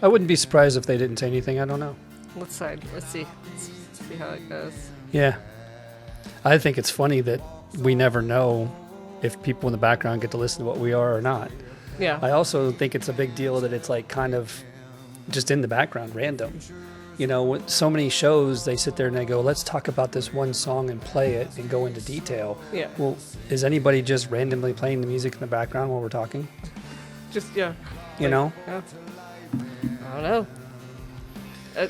I wouldn't be surprised if they didn't say anything. I don't know. Let's see. Let's see how it goes. Yeah. I think it's funny that we never know if people in the background get to listen to what we are or not. Yeah. I also think it's a big deal that it's like kind of just in the background, random. You know, with so many shows, they sit there and they go, let's talk about this one song and play it and go into detail. Yeah. Well, is anybody just randomly playing the music in the background while we're talking? Just, yeah. You know? Yeah. I don't know.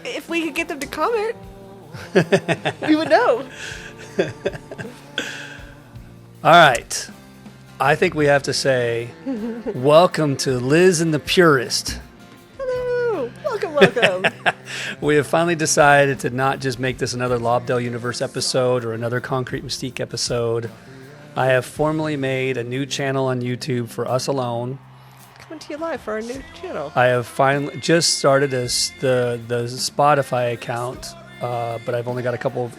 If we could get them to comment, we would know. All right. I think we have to say, welcome to Liz and the Purist. Hello. Welcome. We have finally decided to not just make this another Lobdell Universe episode or another Concrete Mystique episode. I have formally made a new channel on YouTube for us alone. Coming to you live for our new channel. I have finally just started the Spotify account, but I've only got a couple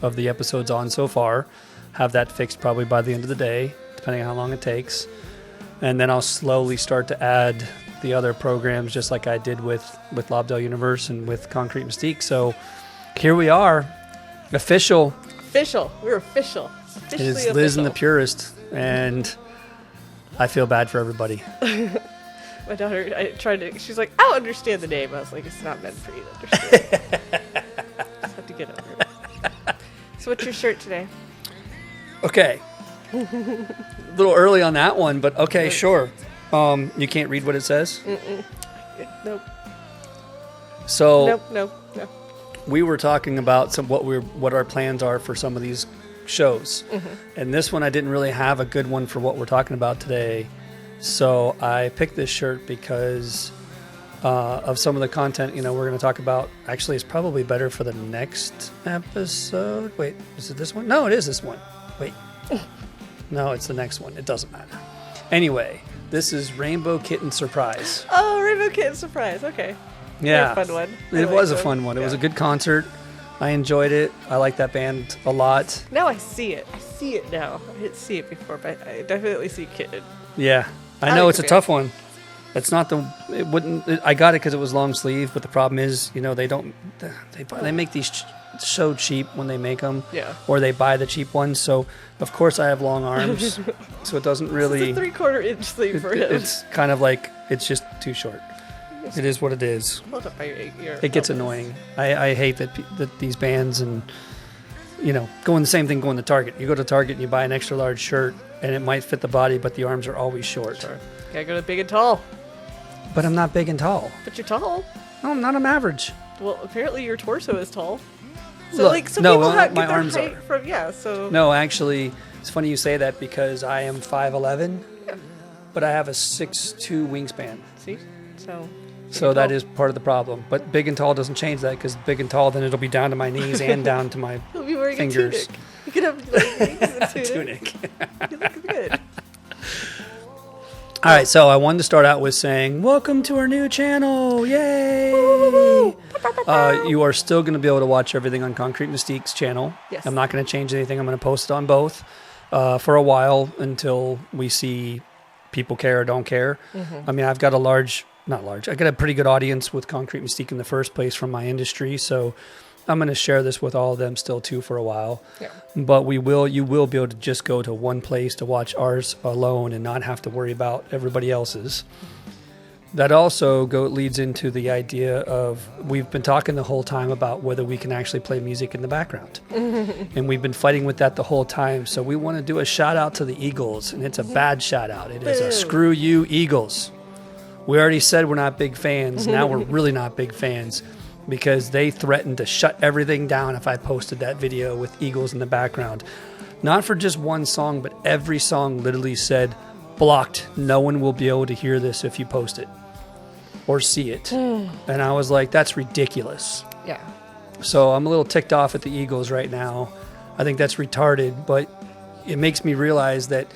of the episodes on so far. Have that fixed probably by the end of the day, depending on how long it takes. And then I'll slowly start to add the other programs just like I did with Lobdell Universe and with Concrete Mystique. So here we are, official. We're official. It is Liz and the Purist, and I feel bad for everybody. My daughter, she's like, I'll understand the name. I was like, it's not meant for you to understand. Just have to get over it. So what's your shirt today? Okay. A little early on that one, but okay, sure. You can't read what it says? Nope. So Nope. we were talking about what our plans are for some of these shows. And this one I didn't really have a good one for what we're talking about today. So I picked this shirt because of some of the content, we're going to talk about. Actually, it's probably better for the next episode. Wait, is it this one? No, it is this one. Wait. No, it's the next one. It doesn't matter. Anyway, this is Rainbow Kitten Surprise. Oh, Rainbow Kitten Surprise. Okay. Yeah. Fun one. It was a fun one. It was a good concert. I enjoyed it. I like that band a lot. Now I see it. I see it now. I didn't see it before, but I definitely see Kitten. Yeah. I know it's a tough one. It's not I got it because it was long sleeve, but the problem is, they make these so cheap when they make them. Yeah. Or they buy the cheap ones. So, of course, I have long arms. So it doesn't really. It's a 3/4 inch sleeve for him. It's kind of like, it's just too short. It is what it is. Hold up by your It gets annoying. I hate that these bands and, going the same thing going to Target. You go to Target and you buy an extra large shirt and it might fit the body, but the arms are always short. Sure. Gotta go to big and tall. But I'm not big and tall. But you're tall. No, I'm not. I'm average. Well, apparently your torso is tall. So, Look, some no, people my get their arms height are. from, so. No, actually, it's funny you say that because I am 5'11", but I have a 6'2" wingspan. See? So that is part of the problem. But big and tall doesn't change that because big and tall, then it'll be down to my knees and down to my You'll be wearing fingers. a tunic. You could have like, a tunic. You look good. All right, so I wanted to start out with saying, welcome to our new channel. Yay! You are still going to be able to watch everything on Concrete Mystique's channel. Yes. I'm not going to change anything. I'm going to post it on both for a while until we see people care or don't care. I mean, I've got I got a pretty good audience with Concrete Mystique in the first place from my industry, so I'm going to share this with all of them still too for a while. Yeah. But you will be able to just go to one place to watch ours alone and not have to worry about everybody else's. That also leads into the idea of we've been talking the whole time about whether we can actually play music in the background. And we've been fighting with that the whole time. So we want to do a shout out to the Eagles, and it's a bad shout out. It is a screw you Eagles. We already said we're not big fans. Now we're really not big fans because they threatened to shut everything down if I posted that video with Eagles in the background. Not for just one song, but every song literally said, blocked. No one will be able to hear this if you post it or see it. And I was like, that's ridiculous. Yeah. So I'm a little ticked off at the Eagles right now. I think that's retarded, but it makes me realize that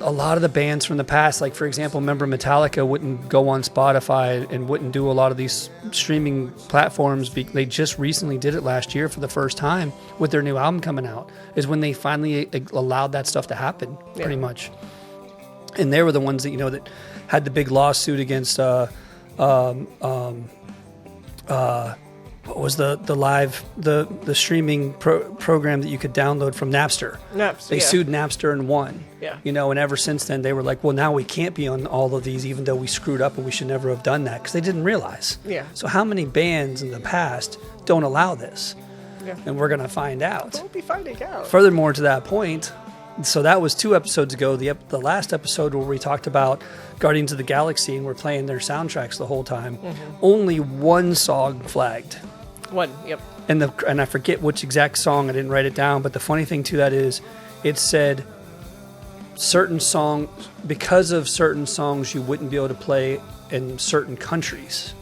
a lot of the bands from the past, like for example, remember Metallica wouldn't go on Spotify and wouldn't do a lot of these streaming platforms. They just recently did it last year for the first time with their new album coming out, is when they finally allowed that stuff to happen, pretty much. and they were the ones that that had the big lawsuit against what was the live the streaming program that you could download from Napster. They sued Napster and won. Yeah. And ever since then they were like, well, now we can't be on all of these, even though we screwed up and we should never have done that, because they didn't realize. Yeah. So how many bands in the past don't allow this? Yeah. And we're gonna find out. We'll be finding out. Furthermore, to that point, so that was 2 episodes ago. The last episode where we talked about Guardians of the Galaxy and we're playing their soundtracks the whole time. Only one song flagged. One, yep. And I forget which exact song. I didn't write it down. But the funny thing to that is, it said certain songs, because of certain songs, you wouldn't be able to play in certain countries.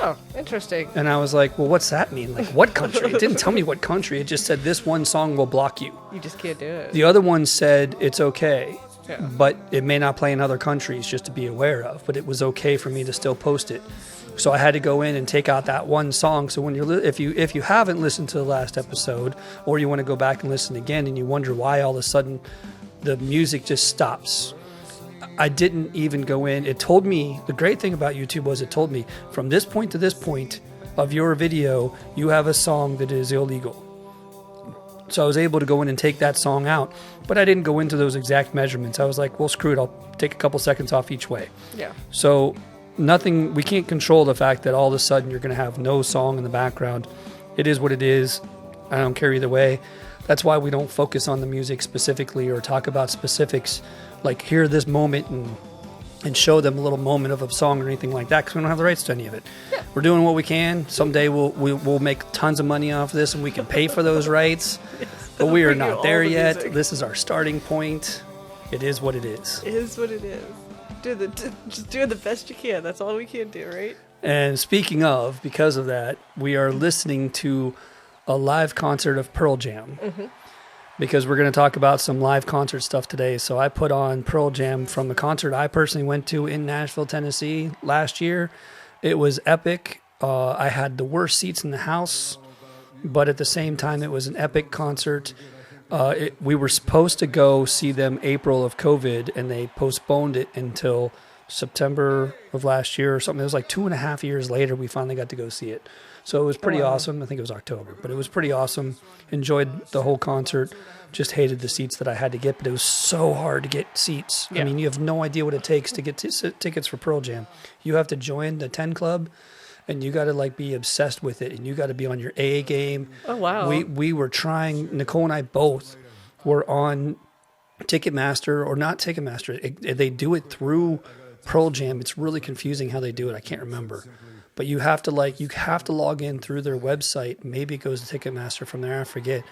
Oh, interesting. And I was like, well, what's that mean? Like, what country? It didn't tell me what country. It just said this one song will block you. You just can't do it. The other one said it's okay, Yeah. but it may not play in other countries, just to be aware of. But it was okay for me to still post it. So I had to go in and take out that one song. So when if you haven't listened to the last episode, or you want to go back and listen again, and you wonder why all of a sudden the music just stops, I didn't even go in. It told me, the great thing about YouTube was it told me, from this point to this point of your video, you have a song that is illegal. So I was able to go in and take that song out, but I didn't go into those exact measurements. I was like, well, screw it. I'll take a couple seconds off each way. Yeah. So nothing, we can't control the fact that all of a sudden you're going to have no song in the background. It is what it is. I don't care either way. That's why we don't focus on the music specifically or talk about specifics, like hear this moment and show them a little moment of a song or anything like that, because we don't have the rights to any of it. Yeah. We're doing what we can. Someday we'll make tons of money off this and we can pay for those rights, but we are not there yet. Music. This is our starting point. It is what it is. It is what it is. Just doing the best you can. That's all we can do, right? And speaking of, because of that, we are listening to a live concert of Pearl Jam. Because we're going to talk about some live concert stuff today. So I put on Pearl Jam from a concert I personally went to in Nashville, Tennessee last year. It was epic. I had the worst seats in the house, but at the same time, it was an epic concert. We were supposed to go see them April of COVID, and they postponed it until September of last year or something. It was like 2.5 years later we finally got to go see it. So it was pretty awesome. I think it was October, but it was pretty awesome. Enjoyed the whole concert. Just hated the seats that I had to get, but it was so hard to get seats. Yeah. I mean, you have no idea what it takes to get tickets for Pearl Jam. You have to join the 10 Club, and you got to like be obsessed with it, and you got to be on your A game. Oh, wow. We were trying, Nicole and I both were on Ticketmaster, or not Ticketmaster. They do it through Pearl Jam. It's really confusing how they do it. I can't remember. But you have to log in through their website. Maybe it goes to Ticketmaster from there. I forget.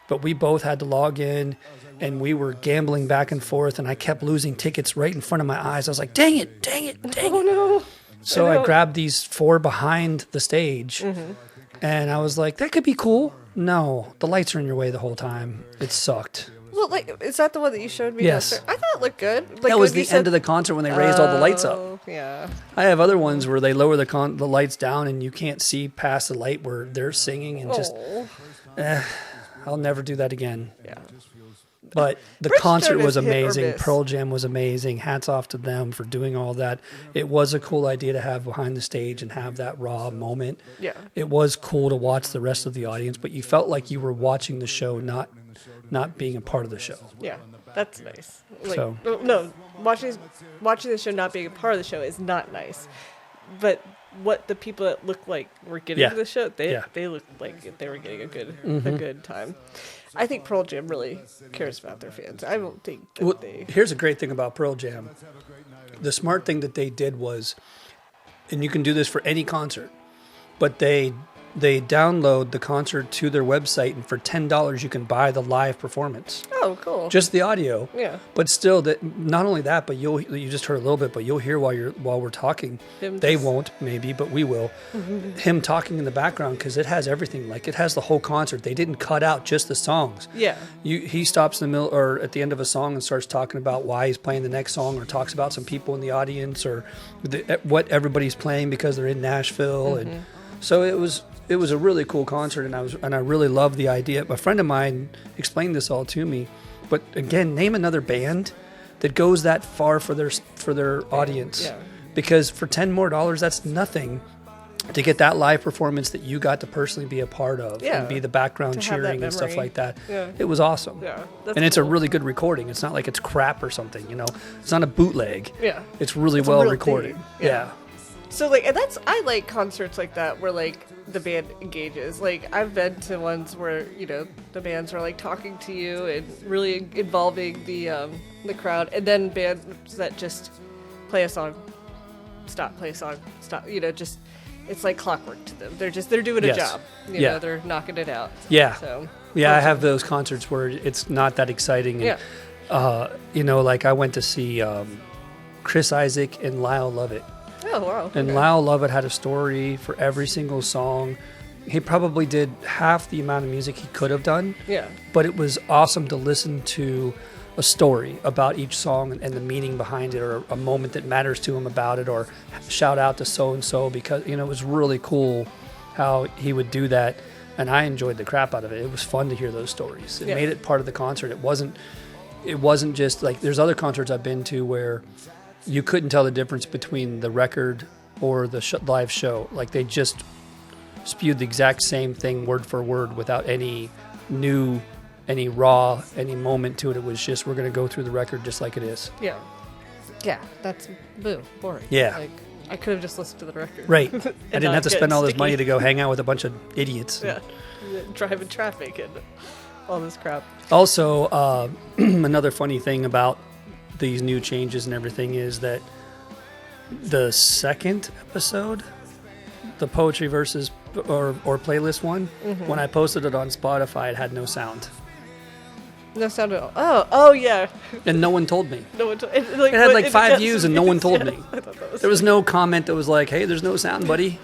But we both had to log in, and we were gambling back and forth, and I kept losing tickets right in front of my eyes. I was like, dang it. Oh, no. So I grabbed these 4 behind the stage, and I was like, that could be cool. No, the lights are in your way the whole time. It sucked. Well, like, is that the one that you showed me? Yes. Downstairs? I thought it looked good. Like, That was the end of the concert when they raised all the lights up. Oh, yeah. I have other ones where they lower the lights down and you can't see past the light where they're singing, and just, I'll never do that again. Yeah. But the Bridgestone concert was is hit or amazing. miss. Pearl Jam was amazing. Hats off to them for doing all that. It was a cool idea to have behind the stage and have that raw moment. Yeah. It was cool to watch the rest of the audience, but you felt like you were watching the show, not being a part of the show. Yeah. That's nice. Like, So- no, watching the show not being a part of the show is not nice. But what the people that looked like were getting Yeah. to the show, they Yeah. looked like they were getting a good time. I think Pearl Jam really cares about their fans. I don't think that Well, they. here's a great thing about Pearl Jam. The smart thing that they did was, and you can do this for any concert, but they download the concert to their website, and for $10 you can buy the live performance, Oh, cool. just the audio. Yeah. But still, that not only that, but you just heard a little bit, but you'll hear while we're talking. Him They just- won't, maybe, but we will. Him talking in the background, because it has everything. Like, it has the whole concert. They didn't cut out just the songs. Yeah. He stops in the middle or at the end of a song and starts talking about why he's playing the next song, or talks about some people in the audience, or what everybody's playing because they're in Nashville. And so it was a really cool concert, and I really loved the idea. A friend of mine explained this all to me. But again, name another band that goes that far for their audience. Yeah. Because for $10 more, that's nothing to get that live performance that you got to personally be a part of and be the background To have that cheering and stuff memory. like that. Yeah. It was awesome. Yeah, And it's a really good recording. It's not like it's crap or something, you know. It's not a bootleg. Yeah. It's really It's a well real recorded. thing. Yeah. So like, and I like concerts like that where like the band engages. Like I've been to ones where, you know, the bands are like talking to you and really involving the crowd, and then bands that just play a song, stop, play a song, stop. You know, just it's like clockwork to them. They're doing a Yes. job. You Yeah. know, they're knocking it out. Yeah. So Yeah, I have those concerts where it's not that exciting. And, you know, like I went to see Chris Isaac and Lyle Lovett. Oh wow. And Okay. Lyle Lovett had a story for every single song. He probably did half the amount of music he could have done. Yeah. But it was awesome to listen to a story about each song and the meaning behind it, or a moment that matters to him about it, or shout out to so-and-so, because, you know, it was really cool how he would do that. And I enjoyed the crap out of it. It was fun to hear those stories. It made it part of the concert. It wasn't just like, there's other concerts I've been to where you couldn't tell the difference between the record or the live show. Like they just spewed the exact same thing word for word without any raw, any moment to it. It was just, we're going to go through the record just like it is. Yeah. Yeah. That's boring. Yeah. Like I could have just listened to the record. Right. I didn't not have to get spend all this sticky. money to go hang out with a bunch of idiots. Yeah. Driving traffic and all this crap. Also, another funny thing about these new changes and everything is that the second episode, the poetry versus or playlist one, when I posted it on Spotify, it had no sound. No sound at all. Oh yeah. And no one told me. No one told. It had like 5 views and no one told me. I thought that was There was no comment that was like, hey, there's no sound, buddy.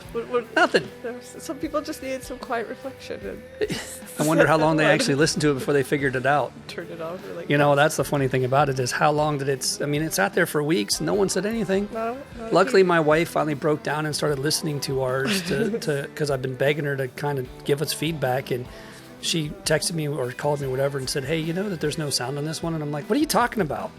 Nothing. Some people just needed some quiet reflection and I wonder how long they actually listened to it before they figured it out. turned it off. Or like, You know, that's the funny thing about it, is how long did it... I mean, it sat there for weeks. No one said anything. no, Luckily, my wife finally broke down and started listening to ours because I've been begging her to kind of give us feedback. And she texted me or called me, whatever, and said, hey, you know that there's no sound on this one? And I'm like, what are you talking about?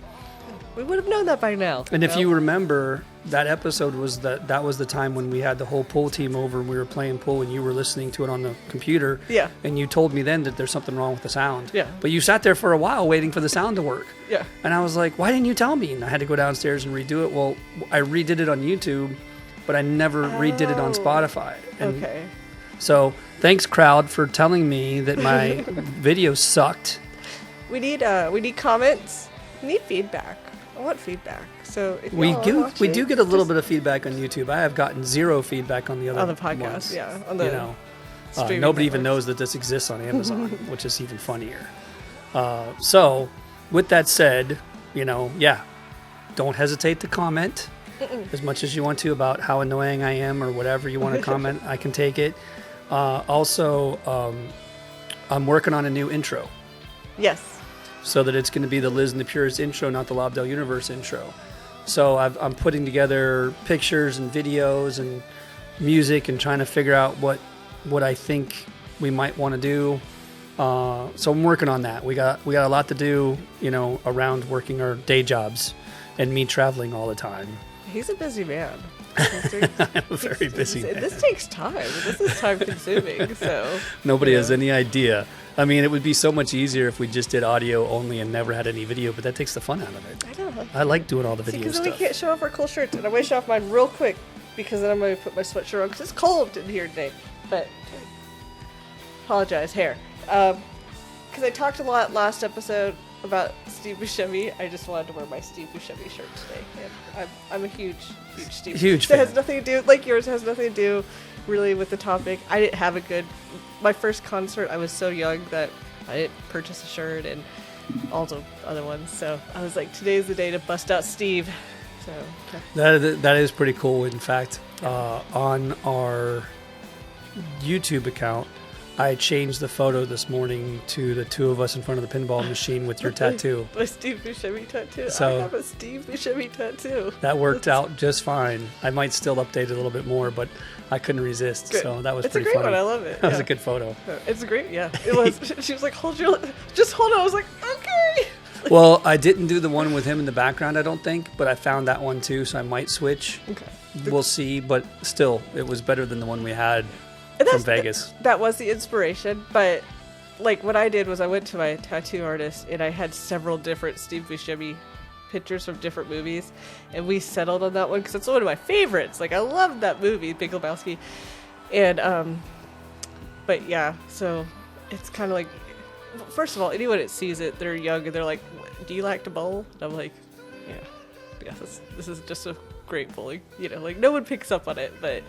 we would have known that by now. And if you remember, that episode was that was the time when we had the whole pool team over and we were playing pool and you were listening to it on the computer. Yeah. And you told me then that there's something wrong with the sound. Yeah. But you sat there for a while waiting for the sound to work. Yeah. And I was like, why didn't you tell me? And I had to go downstairs and redo it. Well, I redid it on YouTube, but I never redid it on Spotify. And Okay. so thanks, crowd, for telling me that my video sucked. We need comments. We need feedback. I want feedback. So if We y'all are do watching, get a little bit of feedback on YouTube. I have gotten zero feedback on the other on the podcast. ones. Yeah. On the You know, streaming nobody even networks. knows that this exists on Amazon, which is even funnier. So, with that said, you know, yeah, don't hesitate to comment as much as you want to about how annoying I am or whatever you want to comment. I can take it. Also, I'm working on a new intro, Yes. so that it's going to be the Liz and the Purist intro, not the Lobdell Universe intro. So I'm putting together pictures and videos and music and trying to figure out what I think we might want to do. So I'm working on that. We got a lot to do, you know, around working our day jobs and me traveling all the time. He's a busy man. I'm a very busy man. This takes time. This is time consuming. So Nobody you has know. any idea. I mean, it would be so much easier if we just did audio only and never had any video, but that takes the fun out of it. I know. I like doing all the video Because then we stuff. can't show off our cool shirts. And I'm going to show off mine real quick because then I'm going to put my sweatshirt on because it's cold in here today. But apologize, hair. Because I talked a lot last episode about Steve Buscemi. I just wanted to wear my Steve Buscemi shirt today. And I'm a huge Steve. Huge It fan. has nothing to do, like yours, has nothing to do really with the topic. I didn't have a good, my first concert, I was so young that I didn't purchase a shirt and all the other ones. So I was like, today's the day to bust out Steve. So, okay. That is pretty cool. In fact, on our YouTube account, I changed the photo this morning to the two of us in front of the pinball machine with your tattoo. My Steve Buscemi tattoo. So- I have a Steve Buscemi tattoo. That worked out just fine. I might still update it a little bit more, but I couldn't resist. Good. So that was It's a pretty great funny. one. I love it. That was Yeah. a good photo. It's great. Yeah, it was. She was like, just hold on. I was like, okay. Well, I didn't do the one with him in the background, I don't think, but I found that one too, so I might switch. Okay. We'll see, but still, it was better than the one we had And from Vegas. That was the inspiration, but like what I did was I went to my tattoo artist and I had several different Steve Buscemi pictures from different movies, and we settled on that one because it's one of my favorites. Like I love that movie, Big Lebowski, and but yeah, so it's kind of like, first of all, anyone that sees it, they're young and they're like, "Do you like to bowl?" And I'm like, "Yeah, this is just a great bowling." You know, like no one picks up on it, but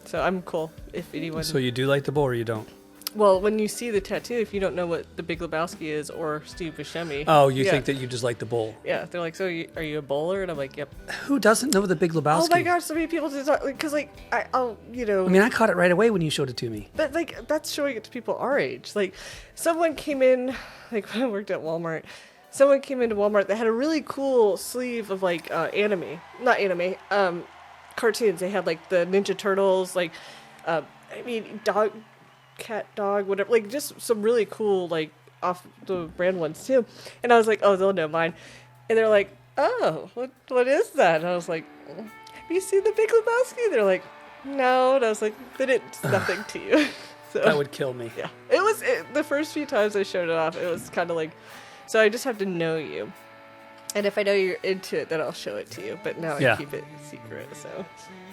so I'm cool if anyone. So you do like the bowl or you don't? Well, when you see the tattoo, if you don't know what the Big Lebowski is or Steve Buscemi. Oh, you think that you just like the bowl? Yeah, they're like, "So are you a bowler?" And I'm like, "Yep." Who doesn't know the Big Lebowski? Oh my gosh, so many people just because like I'll you know. I mean, I caught it right away when you showed it to me. But like that's showing it to people our age. Like someone came in, like when I worked at Walmart, someone came into Walmart that had a really cool sleeve of like cartoons. They had like the Ninja Turtles, like cat, dog, whatever, like just some really cool like off the brand ones too. And I was like, "Oh, they'll know mine." And they're like, "Oh, what is that?" And I was like, "Have you seen the Big Lebowski?" They're like, "No." And I was like, "Then it's nothing to you." So, that would kill me. Yeah, the first few times I showed it off, it was kind of like, so I just have to know you, and if I know you're into it, then I'll show it to you. But now I keep it secret, so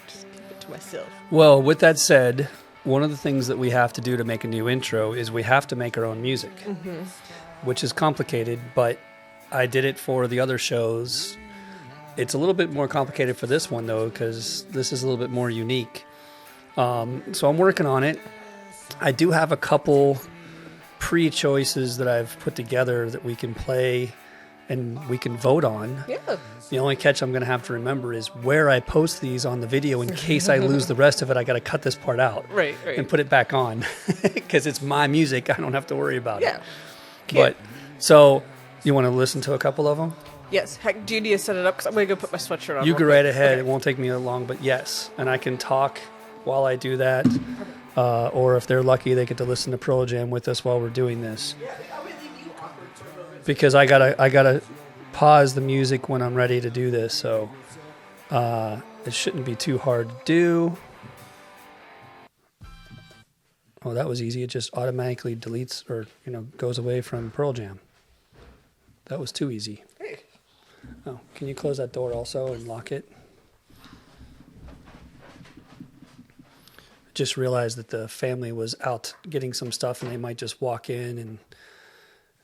just keep it to myself. Well, with that said, one of the things that we have to do to make a new intro is we have to make our own music, which is complicated, but I did it for the other shows. It's a little bit more complicated for this one, though, because this is a little bit more unique. So I'm working on it. I do have a couple pre-choices that I've put together that we can play and we can vote on. Yeah. The only catch I'm going to have to remember is where I post these on the video in case I lose the rest of it. I got to cut this part out, right, and put it back on because it's my music. I don't have to worry about it. Yeah. But so you want to listen to a couple of them? Yes. Heck, do you need to set it up? Because I'm going to go put my sweatshirt on. You go right ahead. Okay. It won't take me that long, but yes, and I can talk while I do that. Or if they're lucky, they get to listen to Pearl Jam with us while we're doing this. Because I gotta pause the music when I'm ready to do this, so it shouldn't be too hard to do. Oh, that was easy. It just automatically deletes or goes away from Pearl Jam. That was too easy. Hey. Oh, can you close that door also and lock it? Just realized that the family was out getting some stuff and they might just walk in and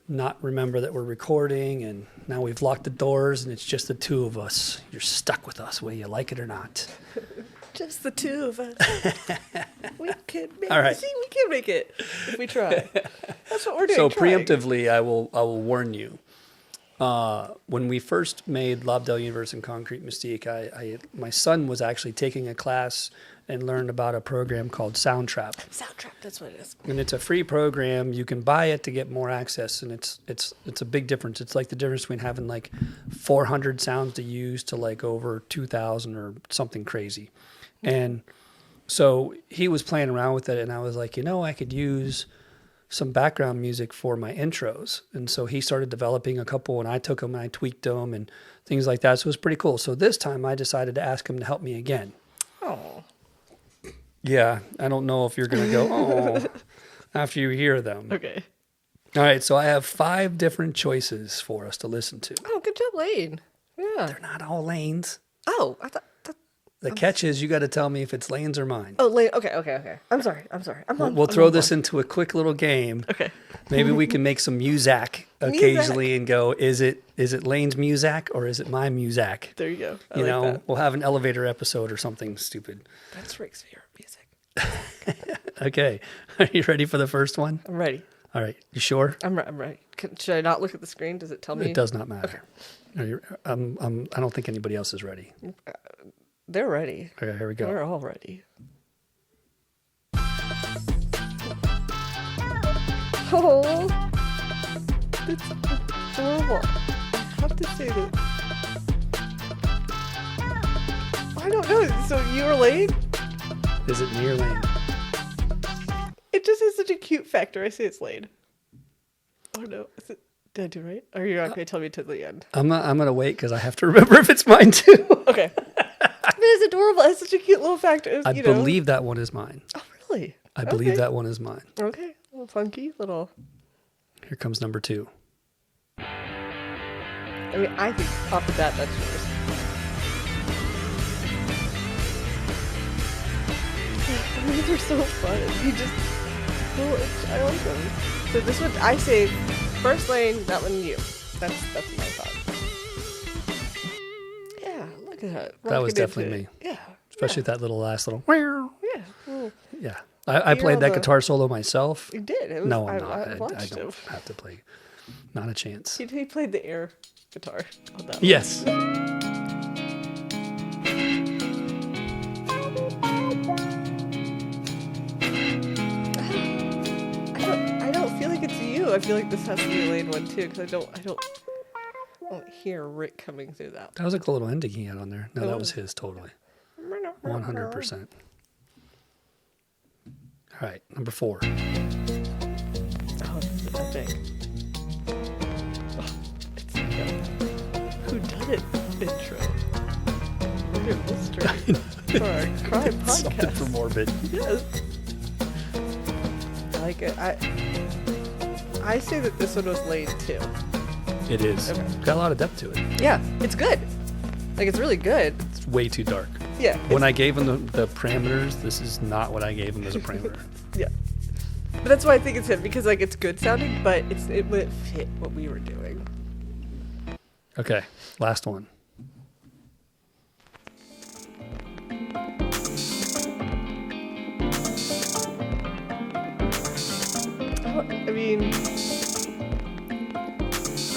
not remember that we're recording, and now we've locked the doors and it's just the two of us. You're stuck with us whether you like it or not. Just the two of us. We can make All right. See, we can make it if we try. That's what we're doing. So trying. preemptively, I will warn you. When we first made Lobdell Universe and Concrete Mystique, my son was actually taking a class and learned about a program called Soundtrap. Soundtrap, that's what it is. And it's a free program. You can buy it to get more access, and it's a big difference. It's like the difference between having like 400 sounds to use to like over 2,000 or something crazy. And so he was playing around with it, and I was like, I could use some background music for my intros. And so he started developing a couple, and I took them and I tweaked them and things like that. So it was pretty cool. So this time I decided to ask him to help me again. Oh. Yeah, I don't know if you're going to go, oh, after you hear them. Okay. All right, so I have 5 different choices for us to listen to. Oh, good job, Lane. Yeah. They're not all Lane's. Oh, I thought. The catch is you got to tell me if it's Lane's or mine. Oh, Lane. Okay. I'm sorry. We'll throw this into a quick little game. Okay. Maybe we can make some Muzak occasionally and go, is it Lane's Muzak or is it my Muzak? There you go. I like that. We'll have an elevator episode or something stupid. That's Rick's favorite music. Okay. Are you ready for the first one? I'm ready. All right. You sure? I'm ready. Should I not look at the screen? Does it tell me? It does not matter. Okay. I don't think anybody else is ready. They're ready. Okay, here we go. We're all ready. Oh, it's adorable. I have to say that. I don't know. So you were Lane? Is it me or Lane? It just has such a cute factor. I say it's Lane. Oh no. Is it? Did I do right? Or you're not going to tell me to the end? I'm going to wait because I have to remember if it's mine too. Okay. It is adorable. It's such a cute little fact. I believe that one is mine. Oh, really? I believe that one is mine. Okay. A little funky, little. Here comes number 2. I mean, I think off the bat, that's yours. These are so fun. You just. Oh, I like them. So this one, I say first Lane, that one you. That's my thought. Yeah, look at that. That was definitely me. Yeah. Especially that little last little. Yeah. Well, Yeah. I played that guitar solo myself. you did. It was, No, I'm not. I I watched don't him. have to play. Not a chance. He played the air guitar on that one. Yes. I don't feel like it's you. I feel like this has to be a Lane one too, because I don't hear Rick coming through that. That was like a little ending he had on there. No, It that was. was his totally. 100%. All right, number 4. Oh, this is epic. Oh, it's like a whodunit intro. Murder mystery for our crime Something podcast. for morbid. Yes. I like it. I say that this one was Lane too. It is. Okay. Got a lot of depth to it. Yeah, it's good. Like, it's really good. It's way too dark. Yeah. When I gave him the parameters, this is not what I gave him as a parameter. Yeah. But that's why I think it's him, because like it's good sounding, but it wouldn't fit what we were doing. Okay, last one. I mean, I'm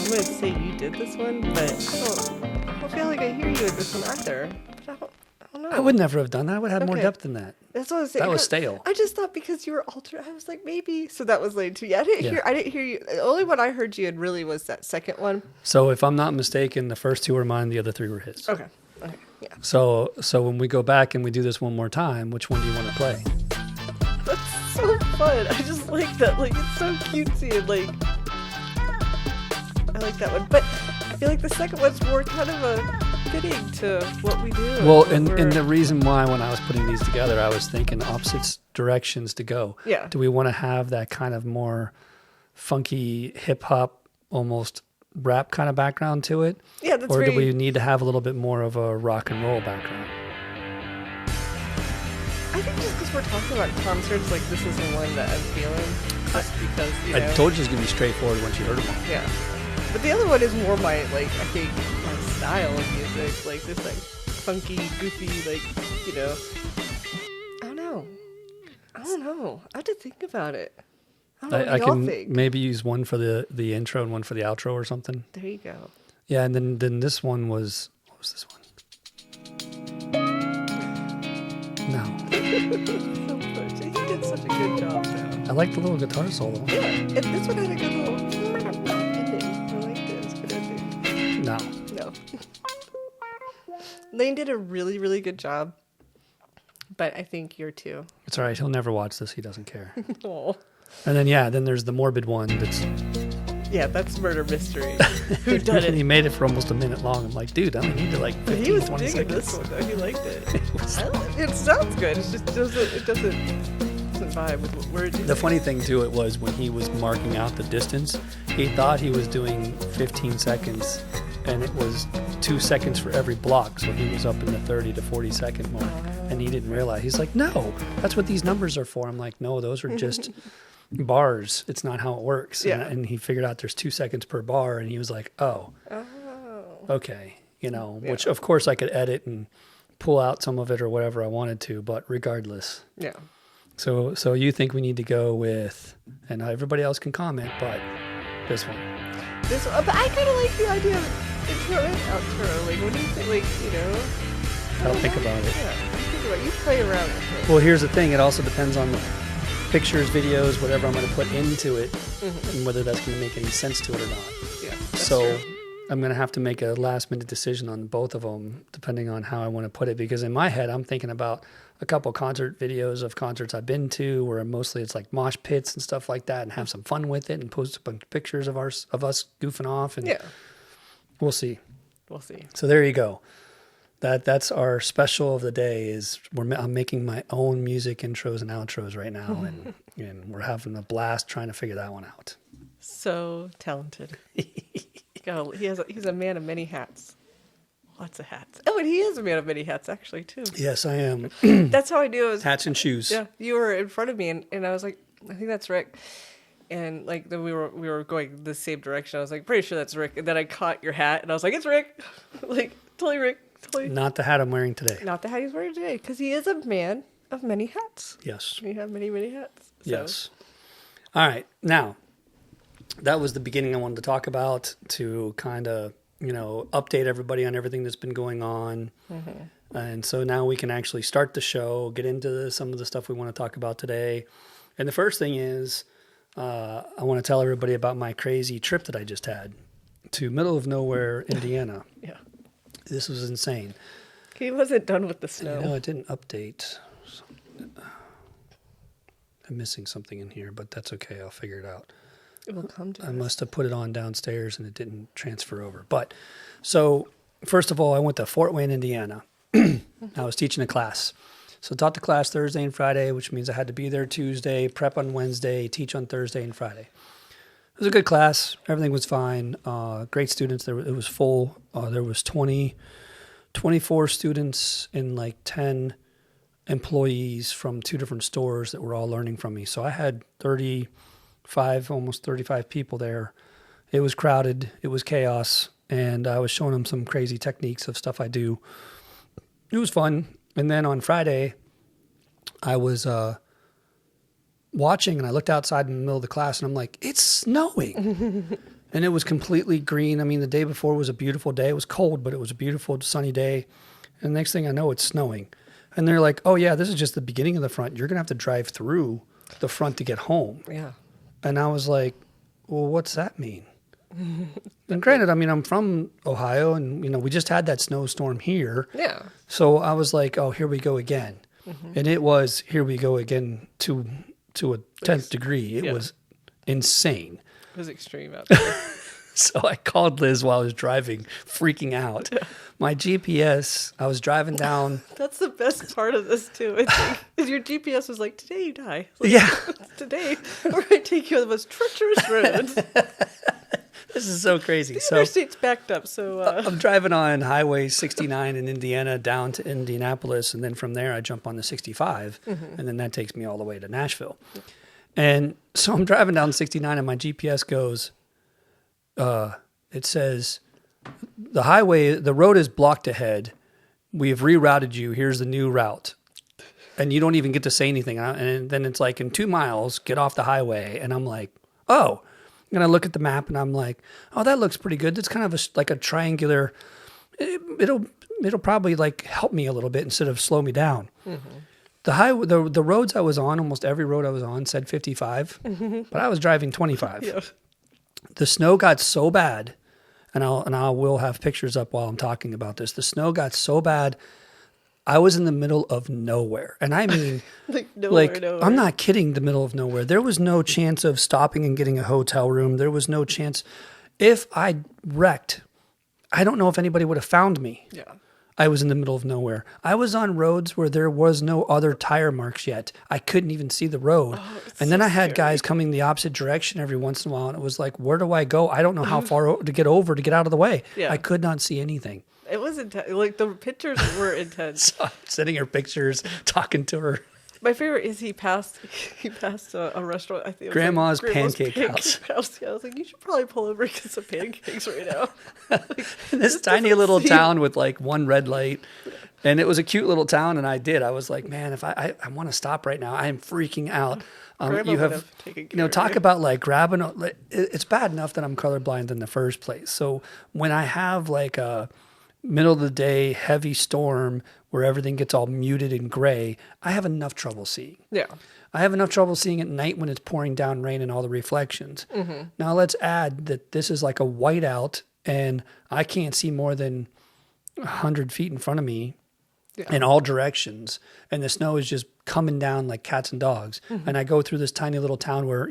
gonna say you did this one, but I don't feel like I hear you in this one either. But I don't know. I would never have done that. I would have had more Okay. depth than that. That's what I was saying. That was stale. I just thought because you were alternate, I was like maybe. So that was Lane too. Yeah, I didn't hear you. The only one I heard you in really was that second one. So if I'm not mistaken, the first 2 were mine, the other 3 were his. Okay. Yeah. So when we go back and we do this one more time, which one do you want to play? That's so fun. I just like that. Like, it's so cutesy and like, I like that one. But I feel like the second one's more kind of a fitting to what we do. Well, what and we're- the reason why when I was putting these together, I was thinking opposite directions to go. Yeah. Do we want to have that kind of more funky hip hop, almost rap kind of background to it? Yeah, that's Or very. do we need to have a little bit more of a rock and roll background? I think just because we're talking about concerts, like this is the one that I'm feeling, just because you know. I told you it's going to be straightforward once you heard them all. Yeah. But the other one is more my, like, I think, my style of music. Like, this, like, funky, goofy, like, you know. I don't know. I have to think about it. I don't know I what y'all can think. maybe use one for the intro and one for the outro or something. There you go. Yeah, and then this one was, what was this one? No. So much. He did such a good job, though. I like the little guitar solo. Yeah, and this one had a good little ending. I liked it. It was a good ending. No. No. Lane did a really, really good job. But I think you're too. It's all right. He'll never watch this. He doesn't care. Oh. And then, then there's the morbid one that's... Yeah, that's Murder Mystery. Who done And he it? mate it for almost a minute long. I'm like, dude, I only need to like 15, He was 20 digging seconds. this one though. He liked it. It sounds good. It just doesn't vibe with what we're doing. The funny thing to it was when he was marking out the distance, he thought he was doing 15 seconds, and it was 2 seconds for every block. So he was up in the 30 to 40 second mark, and he didn't realize. He's like, no, that's what these numbers are for. I'm like, no, those are just bars. It's not how it works. Yeah. And he figured out there's 2 seconds per bar, and he was like, oh, okay, which of course I could edit and pull out some of it or whatever I wanted to, but regardless. Yeah. So you think we need to go with, and everybody else can comment, but this one. This one, but I kind of like the idea of intro and outro. Like, what do you think? Like, I'll think about it. Yeah, think about it. You play around with it. Well, here's the thing. It also depends on the pictures, videos, whatever I'm going to put into it, and whether that's going to make any sense to it or not. Yeah. That's So true. I'm going to have to make a last minute decision on both of them, depending on how I want to put it. Because in my head, I'm thinking about a couple concert videos of concerts I've been to, where mostly it's like mosh pits and stuff like that, and have some fun with it, and post a bunch of pictures of us goofing off, and we'll see. We'll see. So there you go. That's our special of the day. I'm making my own music intros and outros right now, and we're having a blast trying to figure that one out. So talented. He's a man of many hats. Lots of hats. Oh, and he is a man of many hats, actually, too. Yes, I am. That's how I knew it was hats and shoes. Yeah, you were in front of me, and I was like, I think that's Rick. And like then we were going the same direction. I was like, pretty sure that's Rick. And then I caught your hat, and I was like, it's Rick. Like totally Rick. Totally. Not the hat I'm wearing today. Not the hat he's wearing today, because he is a man of many hats. Yes. We have many, many hats. So. Yes. All right. Now, that was the beginning I wanted to talk about, to kind of, update everybody on everything that's been going on. Mm-hmm. And so now we can actually start the show, get into some of the stuff we want to talk about today. And the first thing is, I want to tell everybody about my crazy trip that I just had to middle of nowhere, Indiana. Yeah. This was insane. He wasn't done with the snow. It didn't update. I'm missing something in here, but that's okay. I'll figure it out. It will come to us. I must have put it on downstairs and it didn't transfer over. But so first of all, I went to Fort Wayne, Indiana. I was teaching a class. So I taught the class Thursday and Friday, which means I had to be there Tuesday, prep on Wednesday, teach on Thursday and Friday. It was a good class. Everything was fine. Great students. It was full. There was 24 students and like 10 employees from 2 different stores that were all learning from me. So I had almost 35 people there. It was crowded. It was chaos. And I was showing them some crazy techniques of stuff I do. It was fun. And then on Friday, I was watching, and I looked outside in the middle of the class, and I'm like, it's snowing. And it was completely green. I mean, the day before was a beautiful day. It was cold, but it was a beautiful sunny day. And the next thing I know, it's snowing. And they're like, oh, yeah, this is just the beginning of the front. You're going to have to drive through the front to get home. Yeah. And I was like, well, what's that mean? And granted, I mean, I'm from Ohio, and, we just had that snowstorm here. Yeah. So I was like, oh, here we go again. Mm-hmm. And it was, here we go again to a 10th degree. It was insane. It was extreme out there. So I called Liz while I was driving, freaking out. My GPS, I was driving down. That's the best part of this, too, I think. Is your GPS was like, today you die. Like, yeah. Today, we're going to take you on the most treacherous roads. This is so crazy. The interstate's backed up, so... I'm driving on Highway 69 in Indiana down to Indianapolis, and then from there I jump on the 65, and then that takes me all the way to Nashville. And so I'm driving down 69, and my GPS goes, it says, the road is blocked ahead. We have rerouted you. Here's the new route. And you don't even get to say anything. And then it's like, in 2 miles, get off the highway. And I'm like, oh. And I look at the map and I'm like, oh, that looks pretty good. It's kind of like a triangular. It'll probably like help me a little bit instead of slow me down. Mm-hmm. The roads I was on, almost every road I was on said 55, but I was driving 25. Yeah. The snow got so bad, and I will have pictures up while I'm talking about this. The snow got so bad, I was in the middle of nowhere. And I mean, nowhere. I'm not kidding, the middle of nowhere. There was no chance of stopping and getting a hotel room. There was no chance. If I wrecked, I don't know if anybody would have found me. Yeah. I was in the middle of nowhere. I was on roads where there was no other tire marks yet. I couldn't even see the road. Oh, and then I had guys coming the opposite direction every once in a while. And it was like, where do I go? I don't know how far to get over to get out of the way. Yeah. I could not see anything. It was intense. Like, the pictures were intense. So I'm sending her pictures, talking to her. My favorite is he passed a restaurant. I think Grandma's Pancake House. Yeah, I was like, you should probably pull over and get some pancakes right now. Like, this tiny little town with like one red light. And it was a cute little town, and I did. I was like, man, if I want to stop right now. I am freaking out. You have talk about like grabbing. It's bad enough that I'm colorblind in the first place. So when I have like a middle of the day heavy storm where everything gets all muted and gray, I have enough trouble seeing. Yeah. I have enough trouble seeing at night when it's pouring down rain and all the reflections. Mm-hmm. Now let's add that this is like a whiteout and I can't see more than 100 feet in front of me in all directions, and the snow is just coming down like cats and dogs. And I go through this tiny little town where,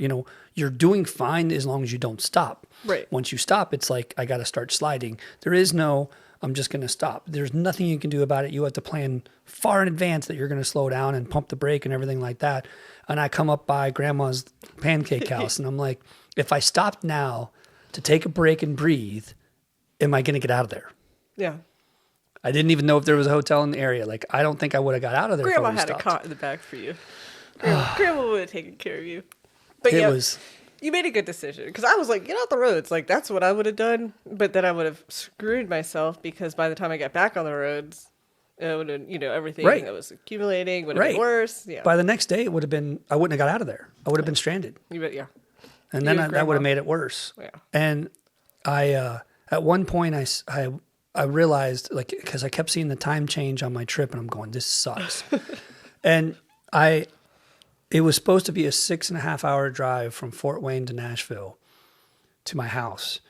you're doing fine as long as you don't stop. Right. Once you stop, it's like, I got to start sliding. There is no, I'm just going to stop. There's nothing you can do about it. You have to plan far in advance that you're going to slow down and pump the brake and everything like that. And I come up by grandma's pancake house and I'm like, if I stopped now to take a break and breathe, am I going to get out of there? Yeah. I didn't even know if there was a hotel in the area. Like, I don't think I would have got out of there. Grandma if I had stopped. a cot in the back for you. Grandma would have taken care of you. But yeah, you made a good decision. Because I was like, get out the roads. Like, that's what I would have done. But then I would have screwed myself because by the time I got back on the roads, it would have, everything that was accumulating would have been worse. Yeah. By the next day, it would have been, I wouldn't have got out of there. I would have been stranded. Yeah. And then that would have made it worse. Yeah. And I, at one point, I realized, like, because I kept seeing the time change on my trip, and I'm going, this sucks. And it was supposed to be a 6.5 hour drive from Fort Wayne to Nashville to my house.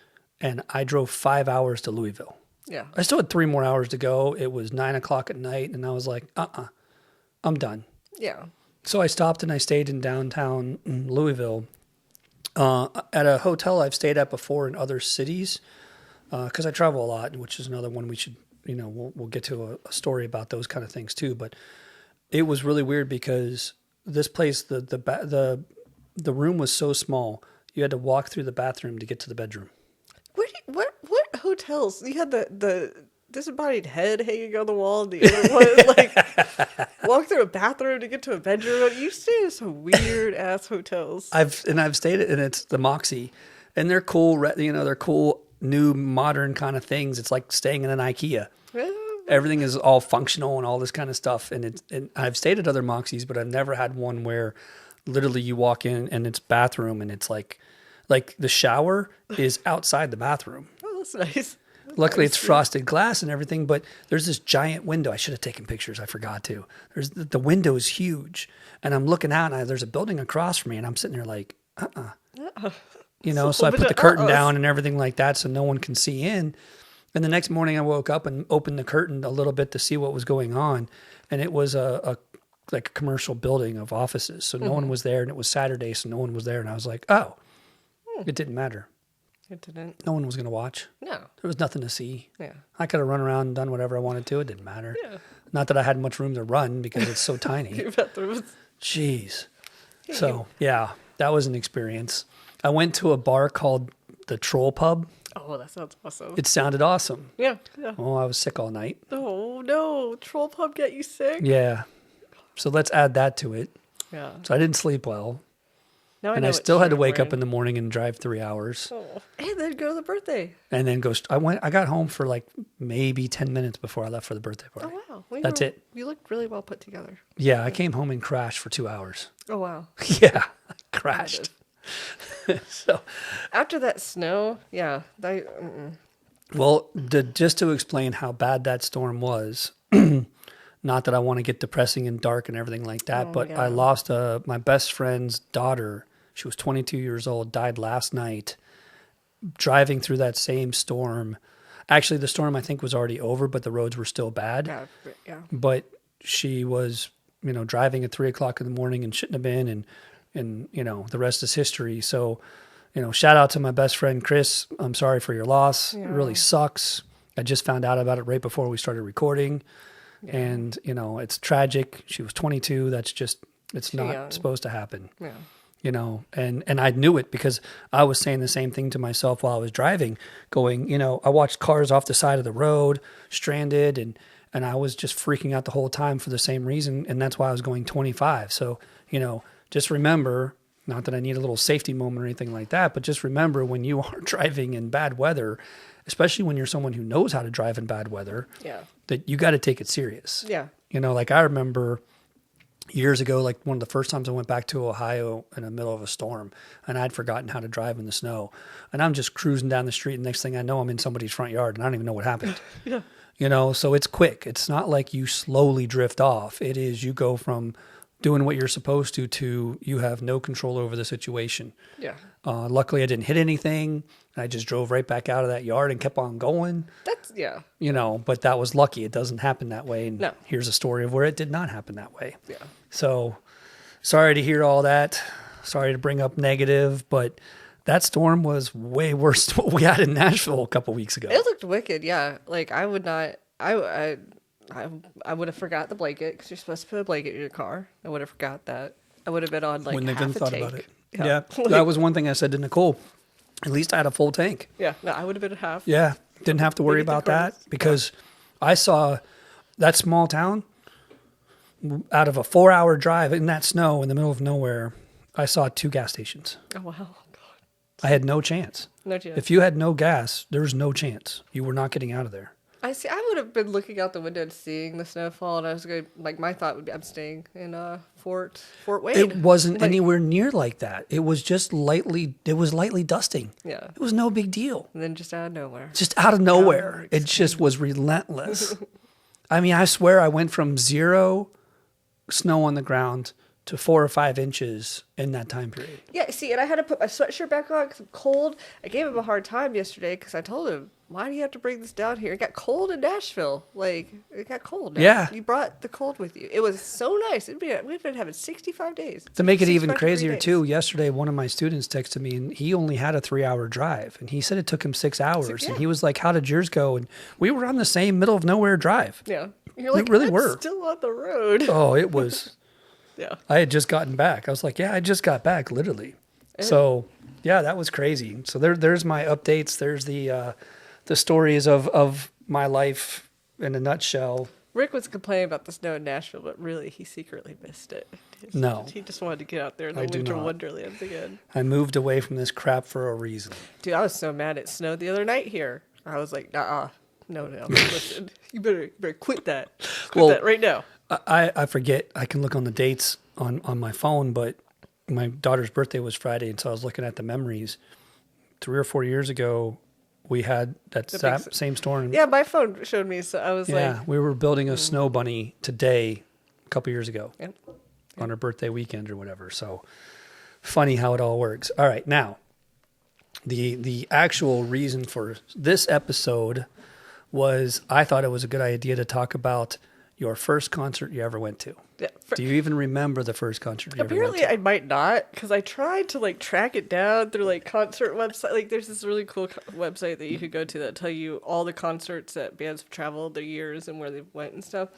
And I drove 5 hours to Louisville. Yeah. I still had 3 more hours to go. It was 9:00 at night, and I was like, I'm done. Yeah. So I stopped and I stayed in downtown Louisville at a hotel I've stayed at before in other cities. Because I travel a lot, which is another one we should, we'll get to a story about those kind of things too. But it was really weird because this place, the room was so small, you had to walk through the bathroom to get to the bedroom. What hotels? You had the disembodied head hanging on the wall, and the other one like walk through a bathroom to get to a bedroom. You stay in some weird ass hotels. I've stayed and it's the Moxie, and they're cool. They're cool. New modern kind of things. It's like staying in an IKEA. Everything is all functional and all this kind of stuff. And I've stayed at other Moxies, but I've never had one where literally you walk in and it's bathroom and it's like the shower is outside the bathroom. Oh, that's nice. Luckily it's frosted glass and everything, but there's this giant window. I should have taken pictures. I forgot to. The window is huge, and I'm looking out and there's a building across from me, and I'm sitting there like, so I put the curtain down and everything like that so no one can see in. And the next morning I woke up and opened the curtain a little bit to see what was going on. And it was a commercial building of offices. So no one was there, and it was Saturday, so no one was there. And I was like, it didn't matter. It didn't. No one was going to watch. No. There was nothing to see. Yeah. I could have run around and done whatever I wanted to. It didn't matter. Yeah. Not that I had much room to run because it's so tiny. Your bathrooms. Jeez. So, yeah, that was an experience. I went to a bar called the Troll Pub. Oh, that sounds awesome. It sounded awesome. Yeah. Oh, I was sick all night. Oh, no. Troll Pub get you sick? Yeah. So let's add that to it. Yeah. So I didn't sleep well. Now and I still had to wake up in the morning and drive 3 hours. Oh. And then go to the birthday. And then I got home for like maybe 10 minutes before I left for the birthday party. Oh, wow. Well, That's it. You looked really well put together. Yeah, I came home and crashed for 2 hours. Oh, wow. Yeah, I crashed. So after that snow, yeah. Well, just to explain how bad that storm was, not that I want to get depressing and dark and everything like that, but I lost my best friend's daughter. She was 22 years old, died last night driving through that same storm. Actually, the storm I think was already over, but the roads were still bad. Yeah. But she was, driving at 3:00 in the morning and shouldn't have been, and the rest is history. So, shout out to my best friend, Chris. I'm sorry for your loss. Yeah. It really sucks. I just found out about it right before we started recording. Yeah. And, it's tragic. She was 22. That's just, it's not young. Supposed to happen. Yeah. And I knew it because I was saying the same thing to myself while I was driving, going, I watched cars off the side of the road, stranded, and I was just freaking out the whole time for the same reason. And that's why I was going 25. So, just remember, not that I need a little safety moment or anything like that, but just remember when you are driving in bad weather, especially when you're someone who knows how to drive in bad weather, that you got to take it serious. Yeah. Like I remember years ago, like one of the first times I went back to Ohio in the middle of a storm, and I'd forgotten how to drive in the snow, and I'm just cruising down the street, and next thing I know, I'm in somebody's front yard, and I don't even know what happened. So it's quick. It's not like you slowly drift off. It is you go from doing what you're supposed to you have no control over the situation. Yeah. Luckily, I didn't hit anything. I just drove right back out of that yard and kept on going. That's, yeah. But that was lucky. It doesn't happen that way. And No. here's a story of where it did not happen that way. Yeah. So sorry to hear all that. Sorry to bring up negative, but that storm was way worse than what we had in Nashville a couple weeks ago. It looked wicked, yeah. Like, I would not, I would have forgot the blanket, because you're supposed to put a blanket in your car. I would have forgot that. I would have been on, like, Wouldn't have half even a thought tank. about it. Yeah. Yeah. That was one thing I said to Nicole. At least I had a full tank. Yeah, no, I would have been half. Yeah. Didn't have to worry Maybe the about that credits. because I saw that small town out of a 4-hour drive in that snow in the middle of nowhere. I saw 2 gas stations. Oh, wow. God. I had no chance. No chance. If you had no gas, there was no chance. You were not getting out of there. I see. I would have been looking out the window and seeing the snowfall, and I was going, like, my thought would be, I'm staying in Fort Wayne. It wasn't Like, anywhere near like that. It was just lightly dusting. Yeah. It was no big deal. And then just out of nowhere. Just out of nowhere. Oh, It just was relentless. I mean, I swear I went from 0 snow on the ground to 4 or 5 inches in that time period. Yeah, see, and I had to put my sweatshirt back on because I'm cold. I gave him a hard time yesterday because I told him, why do you have to bring this down here? It got cold in Nashville. Like, it got cold. Now. Yeah. You brought the cold with you. It was so nice. We've been having 65 days. To make it even 65 crazier, days. too, yesterday one of my students texted me, and he only had a 3-hour drive. And he said it took him 6 hours. Yeah. And he was like, how did yours go? And we were on the same middle of nowhere drive. Yeah. You're like, really I'm were. still on the road. Oh, it was... Yeah. I had just gotten back. I was like, yeah, I just got back, literally. So, yeah, that was crazy. So there's my updates. There's the stories of my life in a nutshell. Rick was complaining about the snow in Nashville, but really, he secretly missed it. No. He just wanted to get out there in the I do winter not. wonderlands again. I moved away from this crap for a reason. Dude, I was so mad it snowed the other night here. I was like, no, listen, you better quit that. Quit that right now. I forget. I can look on the dates on my phone, but my daughter's birthday was Friday, and so I was looking at the memories. 3 or 4 years ago, we had that same storm. Yeah, my phone showed me, so I was like... we were building a snow bunny today, a couple years ago, Yeah. on her birthday weekend or whatever. So funny how it all works. All right, now the actual reason for this episode was I thought it was a good idea to talk about your first concert you ever went to. Yeah, Do you even remember the first concert you ever went apparently, to? I might not, because I tried to like track it down through like concert website. Like, there's this really cool website that you could go to that tell you all the concerts that bands have traveled, their years, and where they went and stuff.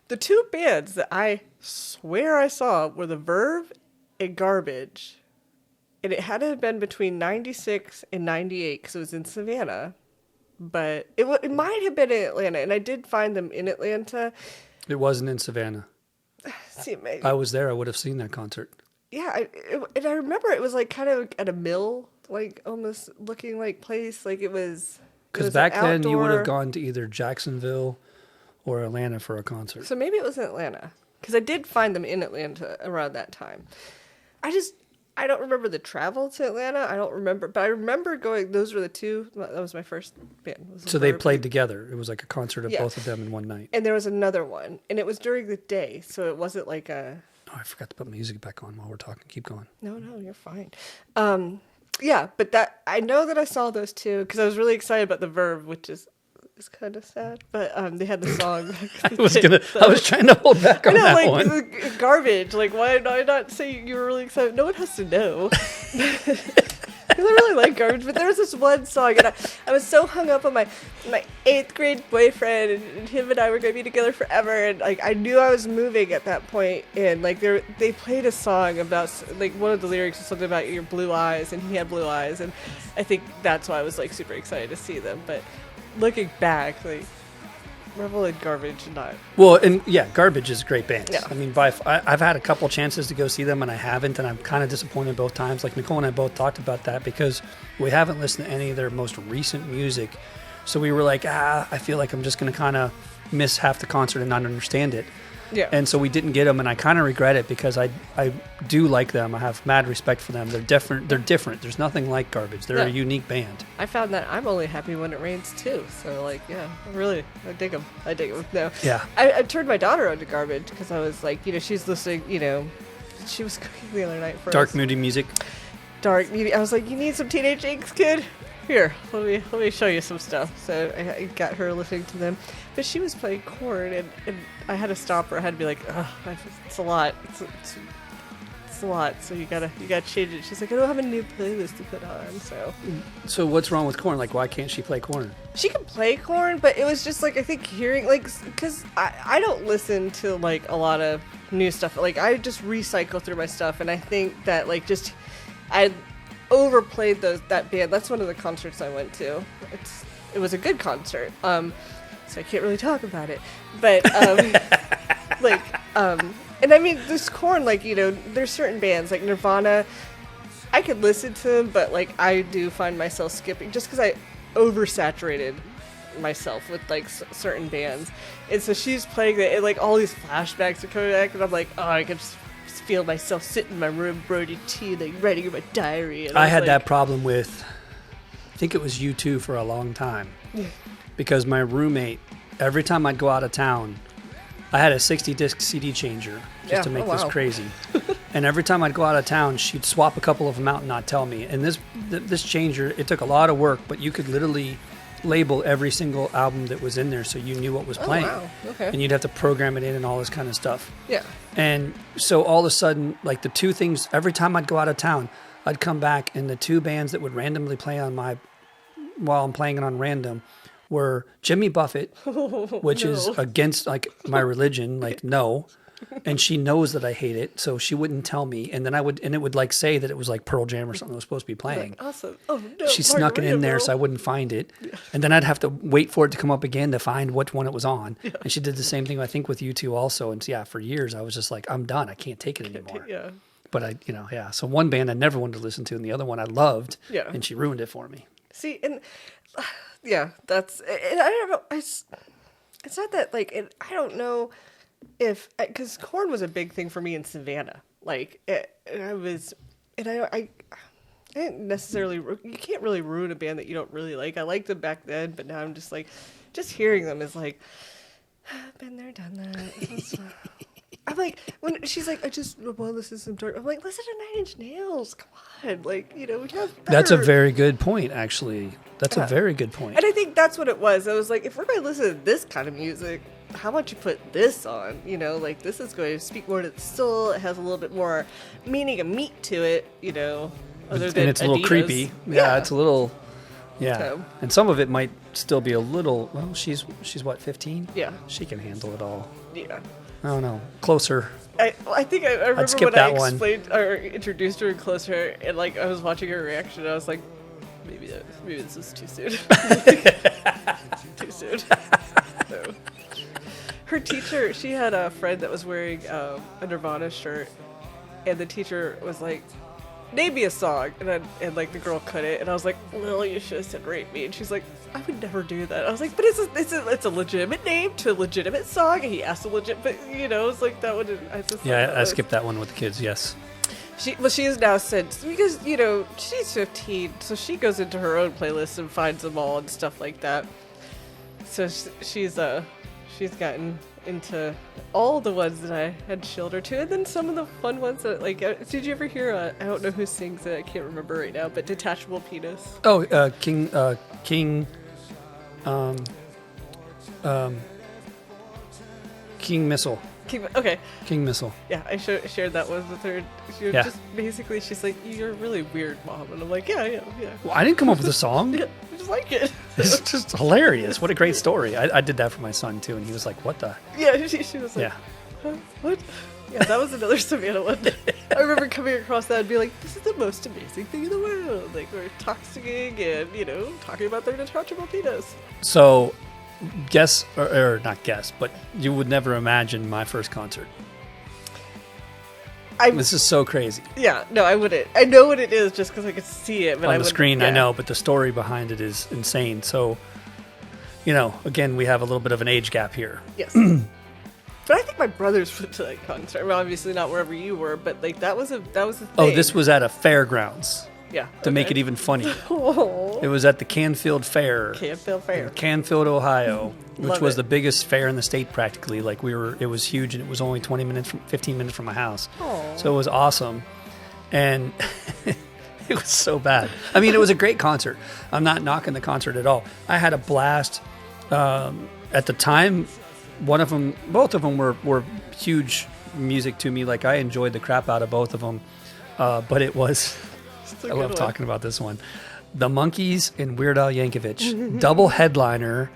The 2 bands that I swear I saw were the Verve and Garbage, and it had to have been between 96 and 98 because it was in Savannah. But it might have been in Atlanta, and I did find them in Atlanta. It wasn't in Savannah. See, maybe. I was there. I would have seen that concert. Yeah, and I remember it was like kind of at a mill, like almost looking like place. Like it was. Because back then you would have gone to either Jacksonville or Atlanta for a concert. So maybe it was in Atlanta, because I did find them in Atlanta around that time. I don't remember the travel to Atlanta. I don't remember, but I remember going. Those were the 2. That was my first band. So they played together. It was like a concert of Yeah. both of them in one night. And there was another one, and it was during the day, so it wasn't like a. Oh, I forgot to put music back on while we're talking. Keep going. No, you're fine. Yeah, but that I know that I saw those 2 because I was really excited about the Verve, which is kind of sad. But they had the song. I was trying to hold back on I know, that like one. the Garbage. Like, why not say you were really excited? No one has to know. Because I really like Garbage, but there was this one song, and I was so hung up on my 8th grade boyfriend, and him and I were going to be together forever, and like I knew I was moving at that point, and like they played a song about, like, one of the lyrics was something about your blue eyes, and he had blue eyes, and I think that's why I was like super excited to see them. But looking back, like, Rebel and Garbage, not. Well, and yeah, Garbage is a great band. Yeah. I mean, I've had a couple chances to go see them, and I haven't, and I'm kind of disappointed both times. Like Nicole and I both talked about that because we haven't listened to any of their most recent music. So we were like, I feel like I'm just going to kind of miss half the concert and not understand it. Yeah. And so we didn't get them, and I kind of regret it because I do like them. I have mad respect for them. They're different. There's nothing like Garbage. They're a unique band. I found that I'm only happy when it rains too. So like, yeah, I dig them. No. Yeah. I turned my daughter onto Garbage because I was like, she's listening, she was cooking the other night for Dark, us. moody music. Dark, moody. I was like, you need some Teenage Angst, kid? Here, let me show you some stuff. So I got her listening to them, but she was playing Korn, and I had to stop her. I had to be like, it's a lot. It's a lot. So you gotta change it. She's like, I don't have a new playlist to put on. So what's wrong with Korn? Like, why can't she play Korn? She can play Korn, but it was just like, I think hearing, like, because I don't listen to like a lot of new stuff. Like, I just recycle through my stuff, and I think that like I overplayed that band. That's one of the concerts I went to. It was a good concert. So I can't really talk about it. But and I mean, there's Korn, like, there's certain bands like Nirvana. I could listen to them, but like I do find myself skipping just because I oversaturated myself with like certain bands. And so she's playing that, and like all these flashbacks are coming back, and I'm like, oh, I can just feel myself sitting in my room, brewing tea, like writing in my diary. And I had like, that problem with, I think it was U2 for a long time, because my roommate, every time I'd go out of town, I had a 60-disc CD changer just to make this crazy. And every time I'd go out of town, she'd swap a couple of them out and not tell me. And this changer, it took a lot of work, but you could literally label every single album that was in there so you knew what was playing. Wow. Okay. And you'd have to program it in and all this kind of stuff. Yeah. And so all of a sudden, like the two things, every time I'd go out of town, I'd come back, and the two bands that would randomly play while I'm playing it on random were Jimmy Buffett, which is against like my religion, like no. And she knows that I hate it, so she wouldn't tell me. And then it would like say that it was like Pearl Jam or something that was supposed to be playing. Like, awesome. Oh no. She snuck it in there so I wouldn't find it. Yeah. And then I'd have to wait for it to come up again to find which one it was on. Yeah. And she did the same thing, I think, with U2 also. And yeah, for years I was just like, I'm done. I can't take it anymore. Yeah. But so one band I never wanted to listen to, and the other one I loved. Yeah. And she ruined it for me. See, and yeah, that's, and I don't know. It's not that like, I don't know if, because Korn was a big thing for me in Savannah. Like, I didn't necessarily, you can't really ruin a band that you don't really like. I liked them back then, but now I'm just like, just hearing them is like, been there, done that. I'm like, when she's like, I just want to listen to some dark. I'm like, listen to Nine Inch Nails. Come on. Like, we have better. That's a very good point, actually. That's a very good point. And I think that's what it was. I was like, if we're going to listen to this kind of music, how about you put this on? Like, this is going to speak more to the soul. It has a little bit more meaning and meat to it, other than and it's a little Adidas. creepy. Yeah, it's a little, yeah. So. And some of it might still be a little, well, she's what, 15? Yeah. She can handle it all. Yeah. I don't know. Closer. I think I remember skip when that I one. explained or introduced her in Closer, and like I was watching her reaction, I was like, maybe this is too soon. Too soon. So. Her teacher, she had a friend that was wearing a Nirvana shirt, and the teacher was like, name me a song, and like the girl couldn't, and I was like, Lil, you should have said Rape Me, and she's like, I would never do that. I was like, but it's a legitimate name to a legitimate song, and he asked a legit, but it's like that would. I skipped that one with the kids. Yes. She has now since, because she's 15, so she goes into her own playlist and finds them all and stuff like that. So she's gotten into all the ones that I had shilled her to, and then some of the fun ones that, like, did you ever hear, I don't know who sings it, I can't remember right now, but Detachable Penis. Oh, King Missile. Okay. King Missile. Yeah, I shared that one with her. Just basically, she's like, you're really weird, Mom. And I'm like, yeah. Well, I didn't come up with a song. Yeah, I just like it. It's just hilarious. What a great story. I did that for my son, too, and he was like, what the? Yeah, she was like, huh? What? Yeah, that was another Savannah one. I remember coming across that and being like, this is the most amazing thing in the world. Like, we're toxicing and, talking about their detachable penis. So, guess, or not guess, but you would never imagine my first concert. This is so crazy. Yeah, no, I wouldn't. I know what it is just because I could see it. But on the screen, I know, but the story behind it is insane. So, again, we have a little bit of an age gap here. Yes. But I think think my brothers went to that concert. I mean, obviously not wherever you were, but like that was a thing. Oh, this was at a fairgrounds. Yeah. To make it even funnier. Oh. It was at the Canfield Fair. Canfield Fair. In Canfield, Ohio, which Love was it. the biggest fair in the state practically. Like it was huge, and it was only 15 minutes from my house. Aw. So it was awesome. And it was so bad. I mean, it was a great concert. I'm not knocking the concert at all. I had a blast. At the time, both of them were huge music to me. Like I enjoyed the crap out of both of them. But it was, I love talking about this one. The Monkees and Weird Al Yankovic, double headliner.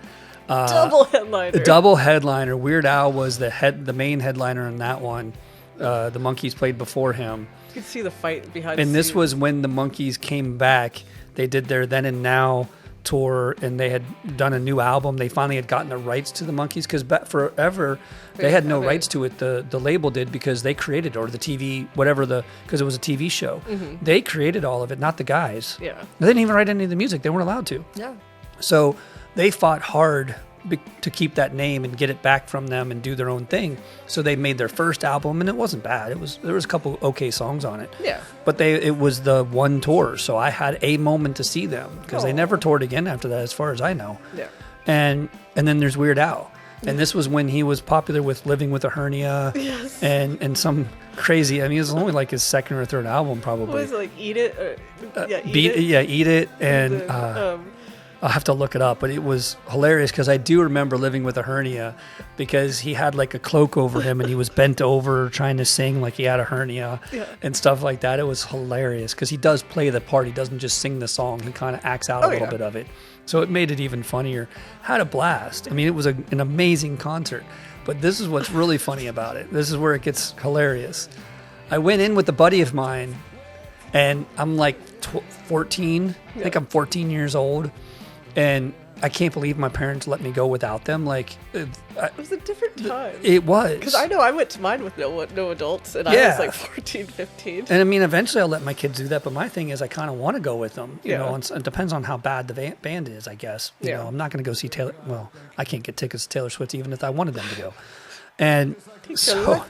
Double headliner. Weird Al was the main headliner in that one. The Monkees played before him. You could see the fight behind. And this was when the Monkees came back. They did their Then and Now tour, and they had done a new album. They finally had gotten the rights to the Monkees because forever they had no rights to it. The label did because they created it, or the TV, because it was a TV show. Mm-hmm. They created all of it, not the guys. Yeah. They didn't even write any of the music. They weren't allowed to. Yeah. So they fought hard to keep that name and get it back from them and do their own thing. So they made their first album, and it wasn't bad. There was a couple okay songs on it. Yeah. But it was the one tour, so I had a moment to see them because they never toured again after that, as far as I know. Yeah. And then there's Weird Al, and this was when he was popular with Living with a Hernia. Yes. And some crazy. I mean, it was only like his second or third album, probably. What was it, like Eat It? Eat It, and. I'll have to look it up, but it was hilarious because I do remember Living with a Hernia because he had like a cloak over him and he was bent over trying to sing like he had a hernia and stuff like that. It was hilarious because he does play the part. He doesn't just sing the song. He kind of acts out a little bit of it. So it made it even funnier. Had a blast. I mean, it was an amazing concert, but this is what's really funny about it. This is where it gets hilarious. I went in with a buddy of mine and I'm like 14. I think I'm 14 years old. And I can't believe my parents let me go without them. Like, it was a different time. It was. Because I know I went to mine with no adults, and I was like 14, 15. And I mean, eventually I'll let my kids do that. But my thing is, I kind of want to go with them. You know, and it depends on how bad the band is, I guess. You know, I'm not going to go see Taylor. Well, I can't get tickets to Taylor Swift even if I wanted them to go. And so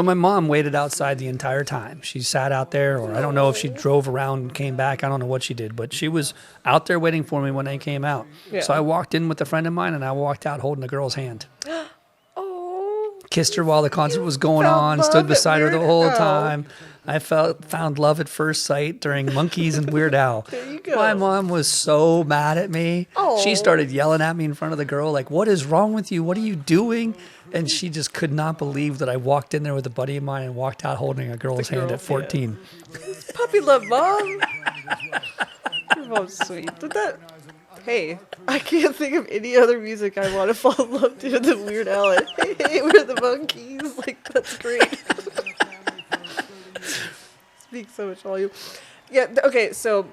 my mom waited outside the entire time. She sat out there, or I don't know if she drove around and came back. I don't know what she did, but she was out there waiting for me when I came out. Yeah. So I walked in with a friend of mine, and I walked out holding a girl's hand. Kissed her while the concert was going on, stood beside her the whole time. I found love at first sight during Monkees and Weird Al. There you go. My mom was so mad at me. She started yelling at me in front of the girl, like, "What is wrong with you? What are you doing?" And she just could not believe that I walked in there with a buddy of mine and walked out holding a girl's hand at 14. Puppy love, Mom. Your mom's sweet. Hey, I can't think of any other music I want to fall in love to than Weird Al. Hey, we're the Monkees. Like, that's great. Speaks so much volume. Yeah, okay, so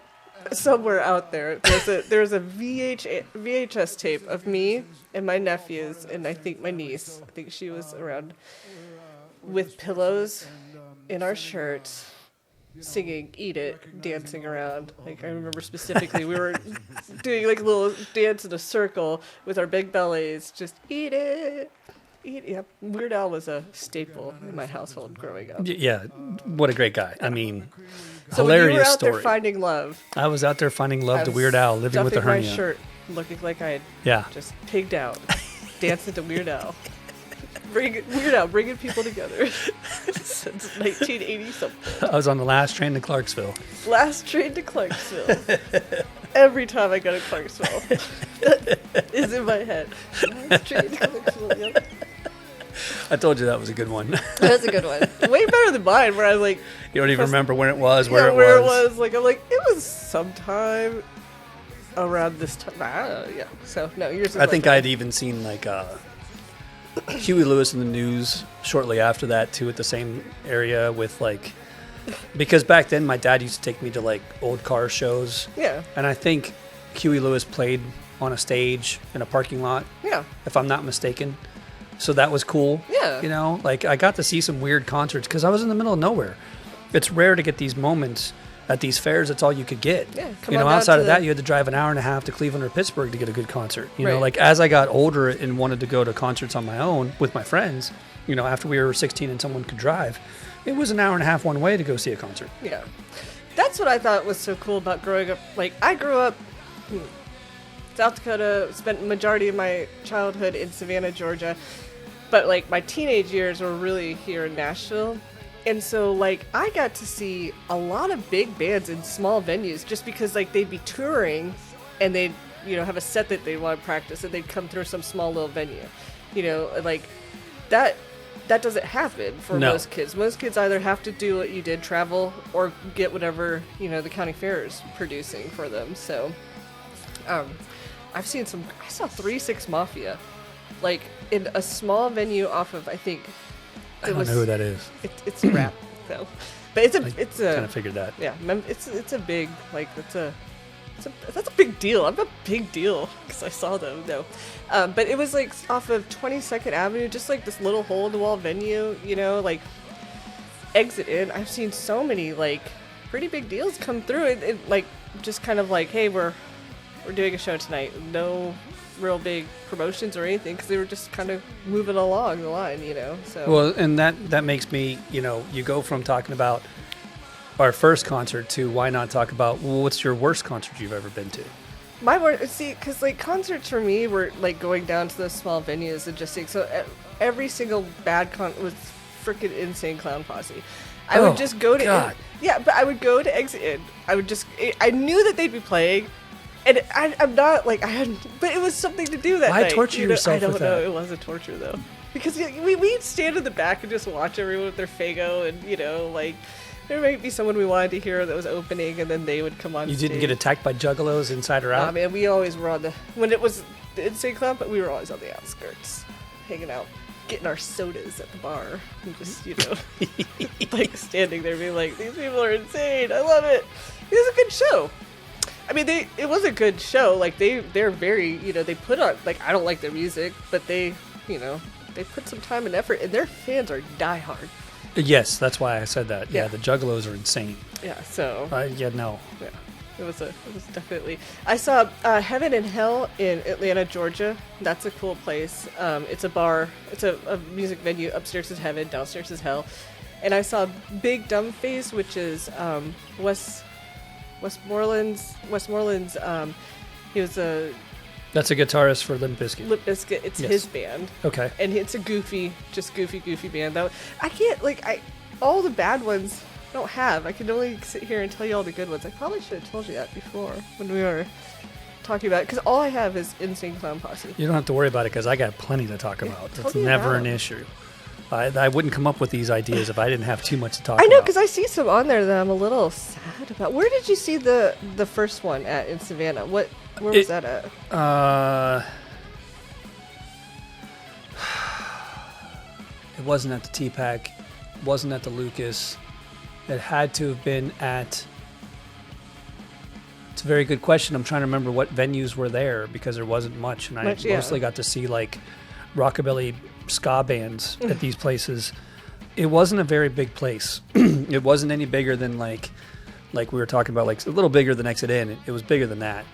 somewhere out there, there's a VHS tape of me and my nephews, and I think my niece, I think she was around, with pillows in our shirts, singing Eat It, dancing around. Like, I remember specifically we were doing like a little dance in a circle with our big bellies, just eat it. Yeah, Weird Al was a staple in my household growing up. Yeah, what a great guy. I mean, so hilarious when you were out story. There finding love. I was out there finding love to Weird Al, Living with a Hernia. My shirt, looking like I had just pigged out, dancing to Weird Al. Weird Al, bringing people together since 1980 something. I was on the last train to Clarksville. Last train to Clarksville. Every time I go to Clarksville, that is in my head. Last train to Clarksville. Yep. I told you that was a good one. That was a good one. Way better than mine, where I was like, you don't even remember when it was, where it was. Like, I'm like, it was sometime around this time. Yeah. So no, yours. I think I'd even seen like Huey Lewis in the News shortly after that too, at the same area with like, because back then my dad used to take me to like old car shows. Yeah. And I think Huey Lewis played on a stage in a parking lot. Yeah. If I'm not mistaken. So that was cool. Yeah. You know, like I got to see some weird concerts because I was in the middle of nowhere. It's rare to get these moments at these fairs, that's all you could get. Yeah, you know, outside of that, you had to drive an hour and a half to Cleveland or Pittsburgh to get a good concert. You know, like as I got older and wanted to go to concerts on my own with my friends, you know, after we were 16 and someone could drive, it was an hour and a half one way to go see a concert. Yeah. That's what I thought was so cool about growing up. Like, I grew up in South Dakota, spent the majority of my childhood in Savannah, Georgia. But, like, my teenage years were really here in Nashville. And so, like, I got to see a lot of big bands in small venues just because, like, they'd be touring and they'd, you know, have a set that they want to practice and they'd come through some small little venue. You know, like, that doesn't happen for most kids. Most kids either have to do what you did, travel, or get whatever, you know, the county fair is producing for them. So, I saw 3 6 Mafia, like, in a small venue off of, I think, I don't know who that is. It's rap, though. But it's a kind of figured that. Yeah, it's a big, like, that's a big deal. I'm a big deal because I saw them. No, but it was like off of 22nd Avenue, just like this little hole in the wall venue. You know, like exit in. I've seen so many like pretty big deals come through, and like just kind of like, hey, we're doing a show tonight. No real big promotions or anything because they were just kind of moving along the line, you know. So well, and that makes me, you know, you go from talking about our first concert to why not talk about, well, what's your worst concert you've ever been to? My worst, see, because like concerts for me were like going down to those small venues and just seeing. So every single bad was freaking Insane Clown Posse. I would just go to but I would go to Exit In. I knew that they'd be playing. And I'm not like but it was something to do that night. Why torture yourself with that? I don't know. It was a torture though, because we'd stand in the back and just watch everyone with their Fago, and you know, like there might be someone we wanted to hear that was opening, and then they would come on. You stage. Didn't get attacked by juggalos inside or out? Nah, man, we always were when it was the Insane Clown, but we were always on the outskirts, hanging out, getting our sodas at the bar, and just you know, like standing there being like, these people are insane. I love it. It was a good show. I mean, it was a good show. Like they're very, you know, they put on, like, I don't like their music, but they, you know, they put some time and effort, and their fans are diehard. Yes, that's why I said that. Yeah, the Juggalos are insane. Yeah, so. Yeah, it was definitely. I saw Heaven and Hell in Atlanta, Georgia. That's a cool place. It's a bar. It's a music venue. Upstairs is Heaven, downstairs is Hell. And I saw Big Dumb Face, which is Westmoreland's, he was That's a guitarist for Limp Bizkit. Limp Bizkit, it's his band. Okay. And it's a goofy band. I can't, all the bad ones I don't have. I can only sit here and tell you all the good ones. I probably should have told you that before when we were talking about it, because all I have is Insane Clown Posse. You don't have to worry about it, because I got plenty to talk about. That's never an issue. I wouldn't come up with these ideas if I didn't have too much to talk about. I know, because I see some on there that I'm a little sad about. Where did you see the first one at in Savannah? Where was that at? It wasn't at the T-Pack. It wasn't at the Lucas. It had to have been at... It's a very good question. I'm trying to remember what venues were there, because there wasn't much. And I mostly got to see, like, rockabilly ska bands at these places. It wasn't a very big place. It wasn't any bigger than like we were talking about, like a little bigger than Exit In. It was bigger than that,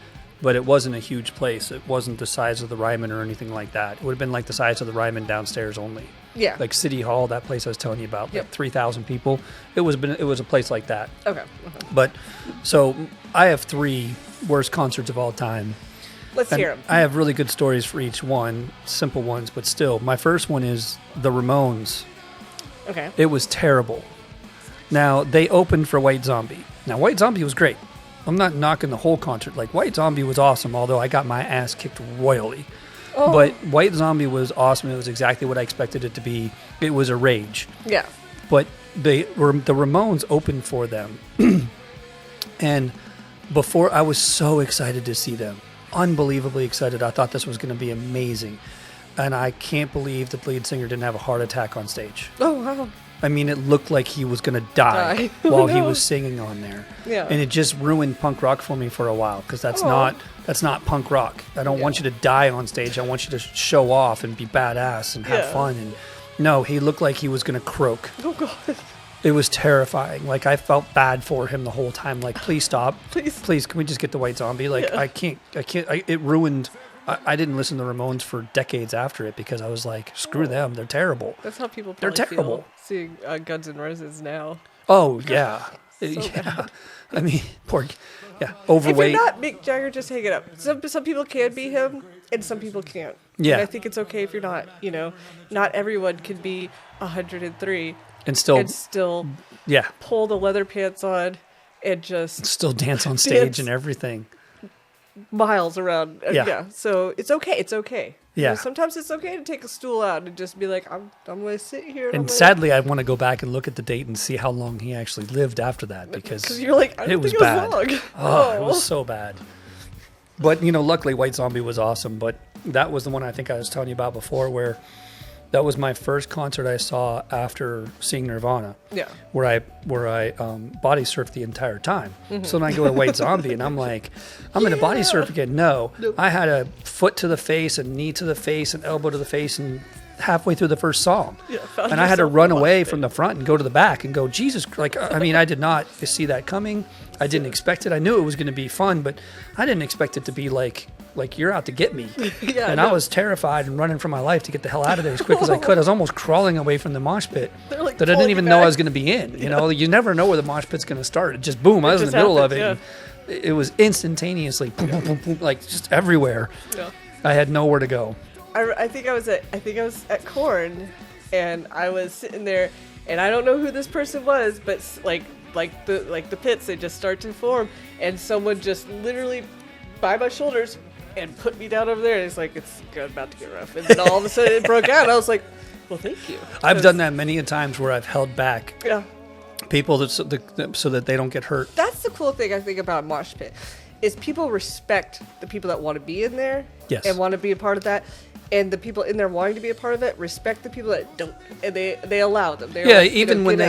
but it wasn't a huge place. It wasn't the size of the Ryman or anything like that. It would have been like the size of the Ryman downstairs only. Yeah. Like City Hall, that place I was telling you about, like 3,000 people. It was a place like that. Okay. But so I have 3 worst concerts of all time. Let's hear them. I have really good stories for each one, simple ones, but still. My first one is the Ramones. Okay. It was terrible. Now, they opened for White Zombie. Now, White Zombie was great. I'm not knocking the whole concert. Like, White Zombie was awesome, although I got my ass kicked royally. Oh. But White Zombie was awesome. It was exactly what I expected it to be. It was a rage. Yeah. But the Ramones opened for them. And before, I was so excited to see them. Unbelievably excited. I thought this was going to be amazing. And I can't believe the lead singer didn't have a heart attack on stage. Oh, wow. I mean, it looked like he was going to die while he was singing on there. Yeah. And it just ruined punk rock for me for a while, because that's not punk rock. I don't want you to die on stage. I want you to show off and be badass and have fun. And no, he looked like he was going to croak. Oh, God. It was terrifying. Like, I felt bad for him the whole time. Like, please stop. Please, can we just get the white zombie? Like, I can't. It ruined. I didn't listen to the Ramones for decades after it because I was like, screw them. They're terrible. That's how people They're terrible. feel seeing Guns N' Roses now. Oh, yeah. Yeah. Bad. I mean, poor, overweight. If you're not Mick Jagger, just hang it up. Some people can be him, and some people can't. Yeah. And I think it's okay if you're not, not everyone can be 103 and still pull the leather pants on and just still dance on stage and everything. Miles around. Yeah. So it's okay. It's okay. Yeah. Sometimes it's okay to take a stool out and just be like, I'm going to sit here. And sadly, I want to go back and look at the date and see how long he actually lived after that because you're like, I don't think it was bad. long. Oh, it was so bad. But, luckily White Zombie was awesome. But that was the one I think I was telling you about before where that was my first concert I saw after seeing Nirvana. Yeah. Where I body surfed the entire time. Mm-hmm. So then I go to White Zombie and I'm like, I'm going to body surf again. No. Nope. I had a foot to the face, a knee to the face, an elbow to the face, and halfway through the first song. Yeah, and I had to run away from the front and go to the back and go, Jesus. I did not see that coming. I didn't expect it. I knew it was going to be fun, but I didn't expect it to be like you're out to get me. I was terrified and running for my life to get the hell out of there as quick as I could. I was almost crawling away from the mosh pit that I didn't even know I was going to be in. You never know where the mosh pit's going to start. It just boom. I was in the middle of it. Yeah. It was instantaneously boom, boom, boom, boom, like just everywhere. Yeah. I had nowhere to go. I think I was at Korn, and I was sitting there, and I don't know who this person was, but like the pits, they just start to form, and someone just literally by my shoulders and put me down over there, and it's like, it's about to get rough, and then all of a sudden it broke out. I was like, well, thank you. I've done that many a times where I've held back people so that they don't get hurt. That's the cool thing I think about mosh pit, is people respect the people that want to be in there and want to be a part of that. And the people in there wanting to be a part of it respect the people that don't, and they allow them. Even when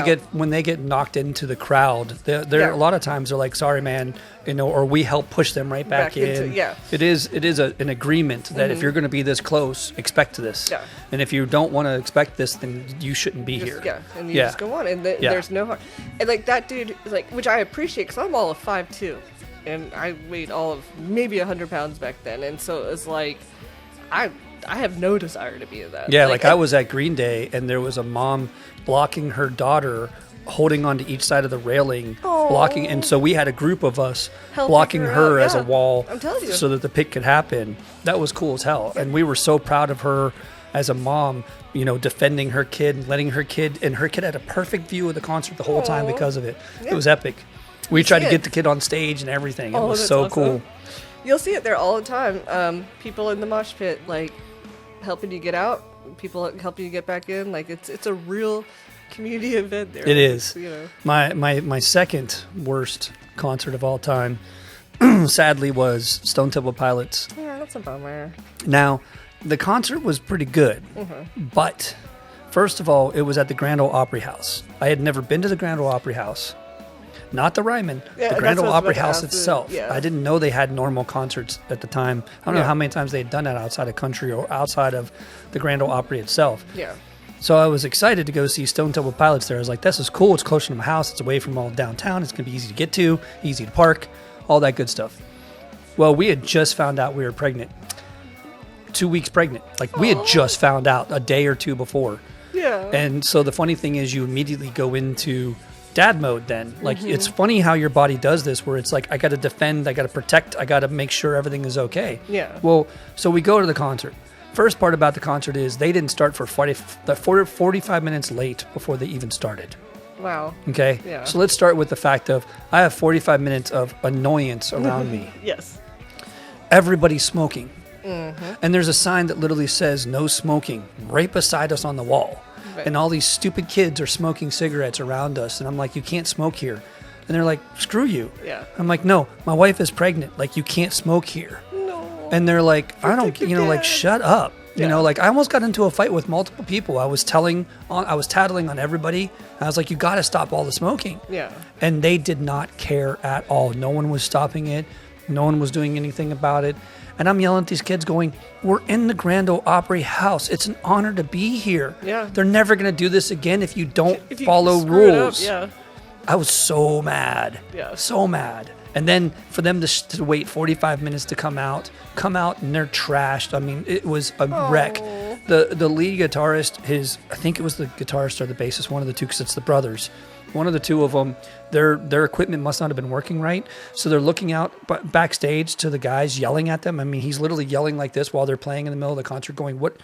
they get knocked into the crowd, they're a lot of times they're like, "Sorry, man," or we help push them right back in. It is an agreement that if you're going to be this close, expect this. Yeah. And if you don't want to expect this, then you shouldn't be here. Yeah, and you just go on, and there's no harm. And like that dude, which I appreciate, because I'm all of 5'2", and I weighed all of maybe 100 pounds back then, and so it was like, I have no desire to be in that. Yeah, I was at Green Day, and there was a mom blocking her daughter, holding onto each side of the railing, blocking. And so we had a group of us blocking her as a wall so that the pit could happen. That was cool as hell. And we were so proud of her as a mom, defending her kid, letting her kid, and her kid had a perfect view of the concert the whole time because of it. Yeah. It was epic. We tried to get the kid on stage and everything. It was so cool. You'll see it there all the time. People in the mosh pit, helping you get out, people helping you get back in. It's a real community event there. It is. My second worst concert of all time, sadly, was Stone Temple Pilots. Yeah, that's a bummer. Now, the concert was pretty good, but first of all, it was at the Grand Ole Opry House. I had never been to the Grand Ole Opry House. Not the Ryman, the Grand Ole Opry House itself. Yeah. I didn't know they had normal concerts at the time. I don't know how many times they had done that outside of country or outside of the Grand Ole Opry itself. Yeah. So I was excited to go see Stone Temple Pilots there. I was like, this is cool. It's closer to my house. It's away from all downtown. It's going to be easy to get to, easy to park, all that good stuff. Well, we had just found out we were pregnant. 2 weeks pregnant. We had just found out a day or two before. Yeah. And so the funny thing is you immediately go into dad mode then. It's funny how your body does this, where it's like, I got to defend, I got to protect, I got to make sure everything is okay. Yeah. Well, so we go to the concert. First part about the concert is they didn't start for 45 minutes late before they even started. Wow. Okay? Yeah. So let's start with the fact of I have 45 minutes of annoyance around me. Yes. Everybody's smoking. Mm-hmm. And there's a sign that literally says no smoking right beside us on the wall. Right. And all these stupid kids are smoking cigarettes around us. And I'm like, you can't smoke here. And they're like, screw you. Yeah. I'm like, no, my wife is pregnant. You can't smoke here. No. And they're like, I don't, shut up. Yeah. I almost got into a fight with multiple people. I was tattling on everybody. I was like, you got to stop all the smoking. Yeah. And they did not care at all. No one was stopping it. No one was doing anything about it. And I'm yelling at these kids going, we're in the Grand Ole Opry House. It's an honor to be here. Yeah. They're never going to do this again if you don't If you follow screw it up, rules. yeah. I was so mad. Yeah. So mad. And then for them to wait 45 minutes to come out and they're trashed. I mean, it was a wreck. The lead guitarist, I think it was the guitarist or the bassist, one of the two, because it's the brothers. One of the two of them, their equipment must not have been working right. So they're looking out backstage to the guys yelling at them. I mean, he's literally yelling like this while they're playing in the middle of the concert going, what?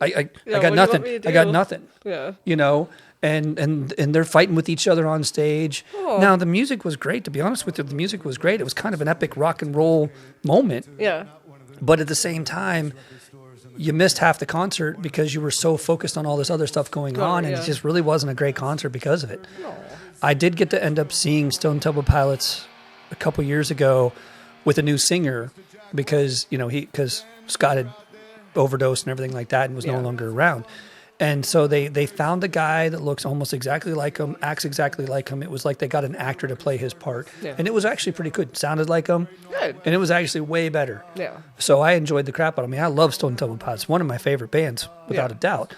I got nothing. I got nothing. Yeah. You know? And they're fighting with each other on stage. Oh. Now, the music was great. To be honest with you, the music was great. It was kind of an epic rock and roll moment. Yeah. But at the same time, you missed half the concert because you were so focused on all this other stuff going on, and it just really wasn't a great concert because of it. No. I did get to end up seeing Stone Temple Pilots a couple years ago with a new singer because, because Scott had overdosed and everything like that and was no longer around. And so they found a guy that looks almost exactly like him, acts exactly like him. It was like they got an actor to play his part. Yeah. And it was actually pretty good. Sounded like him. Good. And it was actually way better. Yeah. So I enjoyed the crap out of it. I mean, I love Stone Temple Pilots. One of my favorite bands, without a doubt.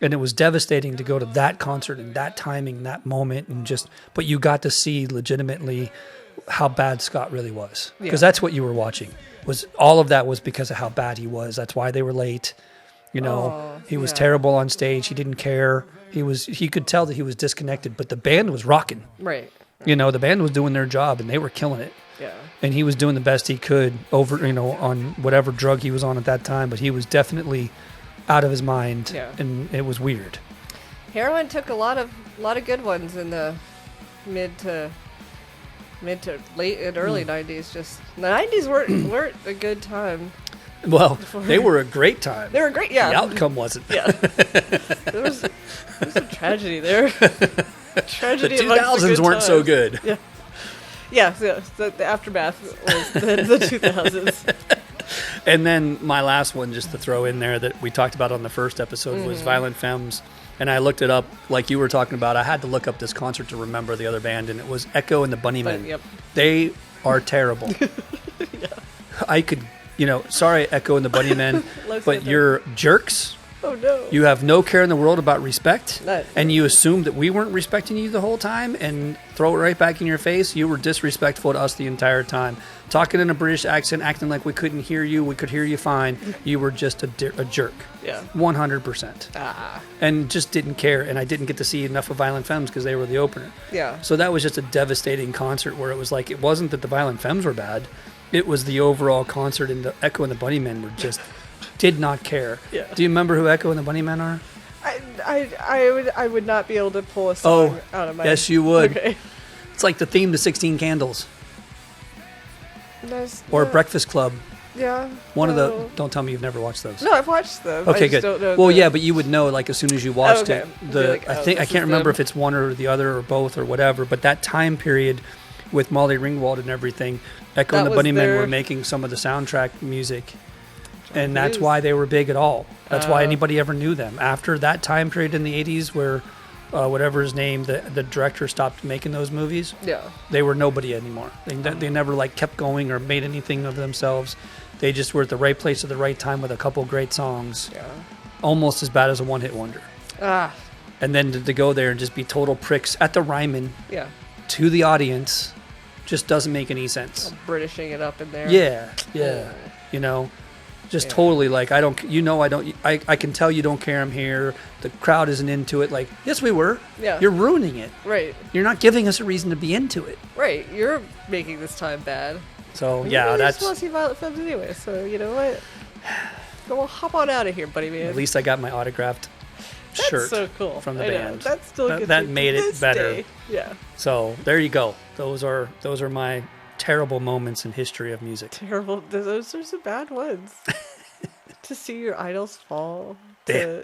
And it was devastating to go to that concert and that timing, that moment, but you got to see legitimately how bad Scott really was. Because that's what you were watching. All of that was because of how bad he was. That's why they were late. He was terrible on stage. He didn't care. He could tell that he was disconnected, but the band was rocking. Right. The band was doing their job and they were killing it. Yeah. And he was doing the best he could on whatever drug he was on at that time, but he was definitely out of his mind. Yeah. And it was weird. Heroin took a lot of good ones in the mid to late and early 90s. Just the 90s weren't a good time. Well, they were a great time. They were great, yeah. The outcome wasn't. Yeah. there was a tragedy there. Tragedy. The 2000s weren't so good. Yeah. Yeah, the aftermath was the 2000s. And then my last one, just to throw in there that we talked about on the first episode, was Violent Femmes. And I looked it up like you were talking about. I had to look up this concert to remember the other band, and it was Echo and the Bunnymen. Yep. They are terrible. I could... sorry, Echo and the Bunnymen, but you're jerks. Oh, no. You have no care in the world about respect, That's and you assumed that we weren't respecting you the whole time, and throw it right back in your face. You were disrespectful to us the entire time. Talking in a British accent, acting like we couldn't hear you. We could hear you fine. You were just a jerk. Yeah. 100%. And just didn't care, and I didn't get to see enough of Violent Femmes because they were the opener. Yeah. So that was just a devastating concert where it was like, it wasn't that the Violent Femmes were bad. It was the overall concert, and the Echo and the Bunnymen were just did not care. Yeah. Do you remember who Echo and the Bunnymen are? I would not be able to pull a song out of my... Yes, you would. Okay. It's like the theme to 16 Candles. Or Breakfast Club. Yeah. One of the... Don't tell me you've never watched those. No, I've watched them. Okay, I just good. Don't know well, yeah, but you would know like as soon as you watched it. I can't remember if it's one or the other or both or whatever, but that time period with Molly Ringwald and everything, Echo and the Bunnymen were making some of the soundtrack music. And that's why they were big at all. That's why anybody ever knew them. After that time period in the 80s where, whatever his name, the director stopped making those movies, they were nobody anymore. They never like kept going or made anything of themselves. They just were at the right place at the right time with a couple great songs. Yeah. Almost as bad as a one-hit wonder. And then to go there and just be total pricks at the Ryman to the audience just doesn't make any sense. Britishing it up in there. Yeah. Just totally like, I can tell you don't care I'm here. The crowd isn't into it. Like, yes, we were. Yeah. You're ruining it. Right. You're not giving us a reason to be into it. Right. You're making this time bad. So, that's... You're supposed to see Violent Femmes anyway, so you know what? Go hop on out of here, buddy man. At least I got my autographed shirt so cool. from the band. That still that made it better. Day. Yeah. So, there you go. Those are my terrible moments in history of music. Terrible. Those are some bad ones. To see your idols fall. To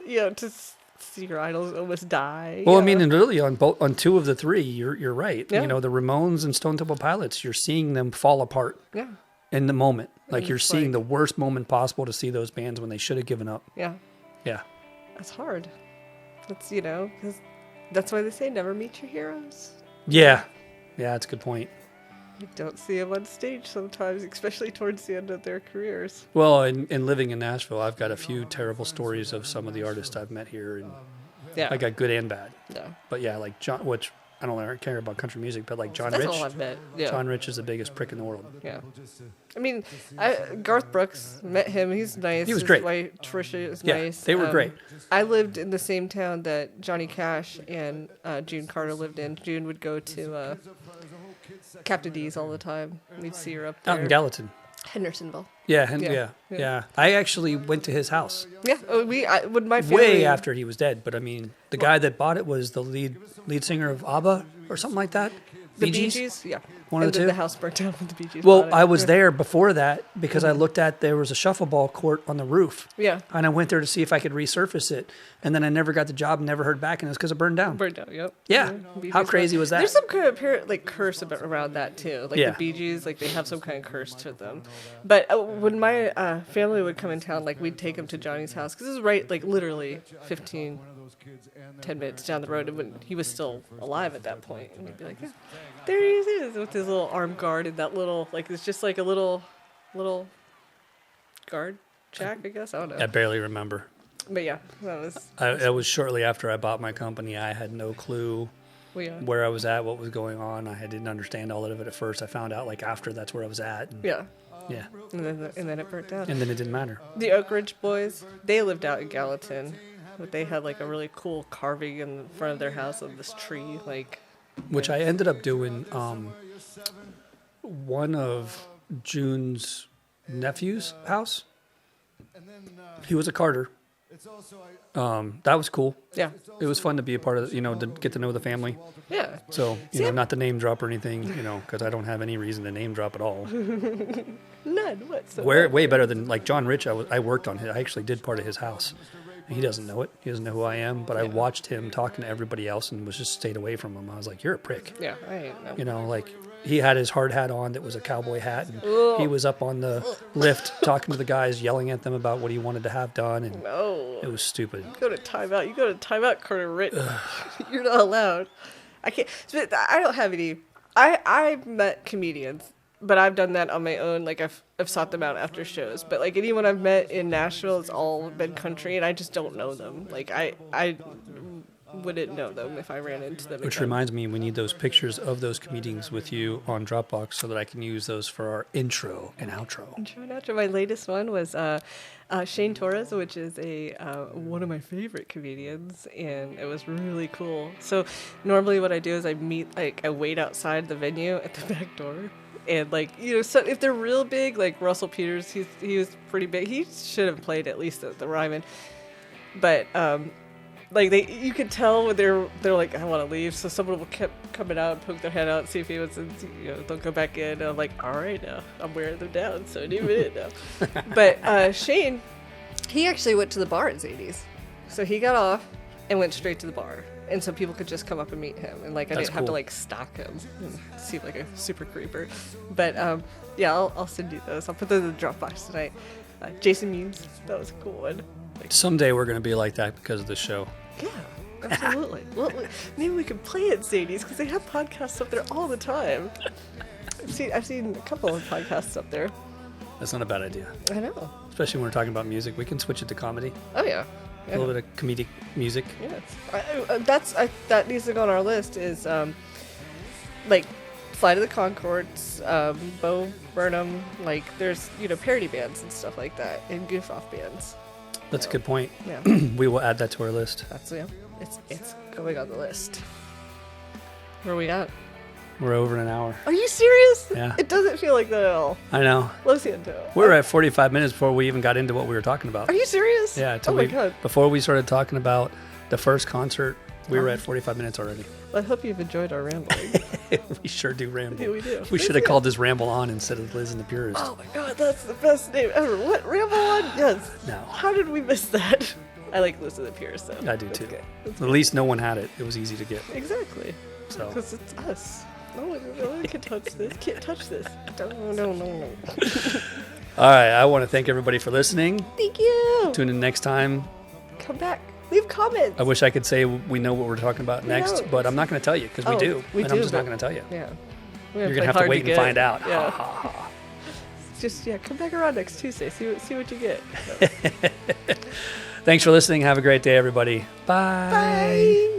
see your idols almost die. Well, I mean, and really on two of the three, you're right. Yeah. The Ramones and Stone Temple Pilots, you're seeing them fall apart. Yeah. In the moment. Like you're seeing the worst moment possible to see those bands when they should have given up. Yeah. Yeah. That's hard. That's, because that's why they say never meet your heroes. Yeah. Yeah, that's a good point. You don't see them on stage sometimes, especially towards the end of their careers. Well, in living in Nashville, I've got a few terrible stories of some of the artists I've met here, and Yeah. I got good and bad. Yeah. But yeah, like John, which I don't care about country music, but like John That's Rich. all I've met. Yeah. John Rich is the biggest prick in the world. Yeah. I mean, Garth Brooks, met him. He's nice. He was His great. wife, Trisha, is Yeah, nice. they were great. I lived in the same town that Johnny Cash and June Carter lived in. June would go to Captain D's all the time. We'd see her up there. Out in Gallatin. Hendersonville. Yeah, Yeah. yeah. I actually went to his house Yeah. When my family... way after he was dead. But I mean, the guy that bought it was the lead singer of ABBA or something like that. The Bee Gees? Yeah. One of And the then two? the house burnt down when the Bee Gees Well, bought it. I was Yeah. there before that because I looked at there was a shuffleball court on the roof. Yeah. And I went there to see if I could resurface it. And then I never got the job, never heard back, and it was because it burned down. Burned down, yep. Yeah. Bee How Gees crazy was that? There's some kind of curse around that too. Like Yeah. the Bee Gees, like they have some kind of curse to them. But when my family would come in town, like we'd take them to Johnny's house because it was right, like literally 10 minutes down the road, and when he was still alive at that point, and we'd be like, yeah, there he is with his little armed guard and that little, like it's just like a little guard shack, I guess. I don't know. I barely remember. But yeah, that was It was shortly after I bought my company. I had no clue we. where I was at, what was going on. I didn't understand all of it at first. I found out like after that's where I was at. And, Yeah. yeah. And then it burnt down. And then it didn't matter. The Oak Ridge Boys, they lived out in Gallatin, but they had like a really cool carving in the front of their house of this tree, like. Which I ended up doing one of June's nephew's house. He was a carter. That was cool. Yeah. It was fun to be a part of, to get to know the family. Yeah. So, See, not to name drop or anything, because I don't have any reason to name drop at all. None whatsoever. Way better than like John Rich. I worked on I actually did part of his house. He doesn't know it. He doesn't know who I am. But I watched him talking to everybody else and was just stayed away from him. I was like, you're a prick. Yeah, I ain't know. Like he had his hard hat on that was a cowboy hat. And Ugh. he was up on the lift talking to the guys, yelling at them about what he wanted to have done. And No. it was stupid. Go to timeout. You go to timeout, Carter Rich. You're not allowed. I can't. I don't have any. I've met comedians, but I've done that on my own. Like I've sought them out after shows. But like anyone I've met in Nashville, it's all been country, and I just don't know them. Like I wouldn't know them if I ran into them. Which again. reminds me, we need those pictures of those comedians with you on Dropbox so that I can use those for our intro and outro. Intro and outro. My latest one was Shane Torres, which is one of my favorite comedians, and it was really cool. So normally what I do is I wait outside the venue at the back door. And so if they're real big, like Russell Peters, he was pretty big. He should have played at least at the Ryman. But you could tell when they're like, I want to leave. So someone will keep coming out and poke their head out, see if he wants to, they'll go back in. And I'm like, all right now, I'm wearing them down, so I need a minute now. But Shane, he actually went to the bar at Zadie's. So he got off and went straight to the bar. And so people could just come up and meet him. And I didn't have to stalk him and seem like a super creeper. But yeah, I'll send you those. I'll put those in the Dropbox tonight. Jason Means, that was a cool one. Someday we're going to be like that because of this show. Yeah, absolutely. Well, maybe we could play at Zadie's because they have podcasts up there all the time. I've seen a couple of podcasts up there. That's not a bad idea. I know. Especially when we're talking about music. We can switch it to comedy. Oh yeah. A little bit of comedic music. Yes. That needs to go on our list is Flight of the Conchords, Bo Burnham. There's parody bands and stuff like that, and goof off bands. That's a good point. Yeah. We will add that to our list. That's it's going on the list. Where are we at? We're over an hour. Are you serious? Yeah. It doesn't feel like that at all. I know. Lo siento. We're at 45 minutes before we even got into what we were talking about. Are you serious? Yeah. Oh my God. Before we started talking about the first concert, we were at 45 minutes already. Well, I hope you've enjoyed our rambling. We sure do ramble. Yeah, we do. We should have called this Ramble On instead of Liz and the Purist. Oh my God, that's the best name ever. What? Ramble On? Yes. No. How did we miss that? I like Liz and the Purist, though. I do That's too. good. At least no one had it. It was easy to get. Exactly. So. Because it's us. No one can touch this. Can't touch this. No. All right. I want to thank everybody for listening. Thank you. Tune in next time. Come back. Leave comments. I wish I could say we know what we're talking about next, don't. but I'm not going to tell you because we do. We and do, I'm just not but- going to tell you. Yeah. You're going to have to wait and find out. Yeah. Ha, ha, ha. Just, come back around next Tuesday. See what you get. Thanks for listening. Have a great day, everybody. Bye. Bye.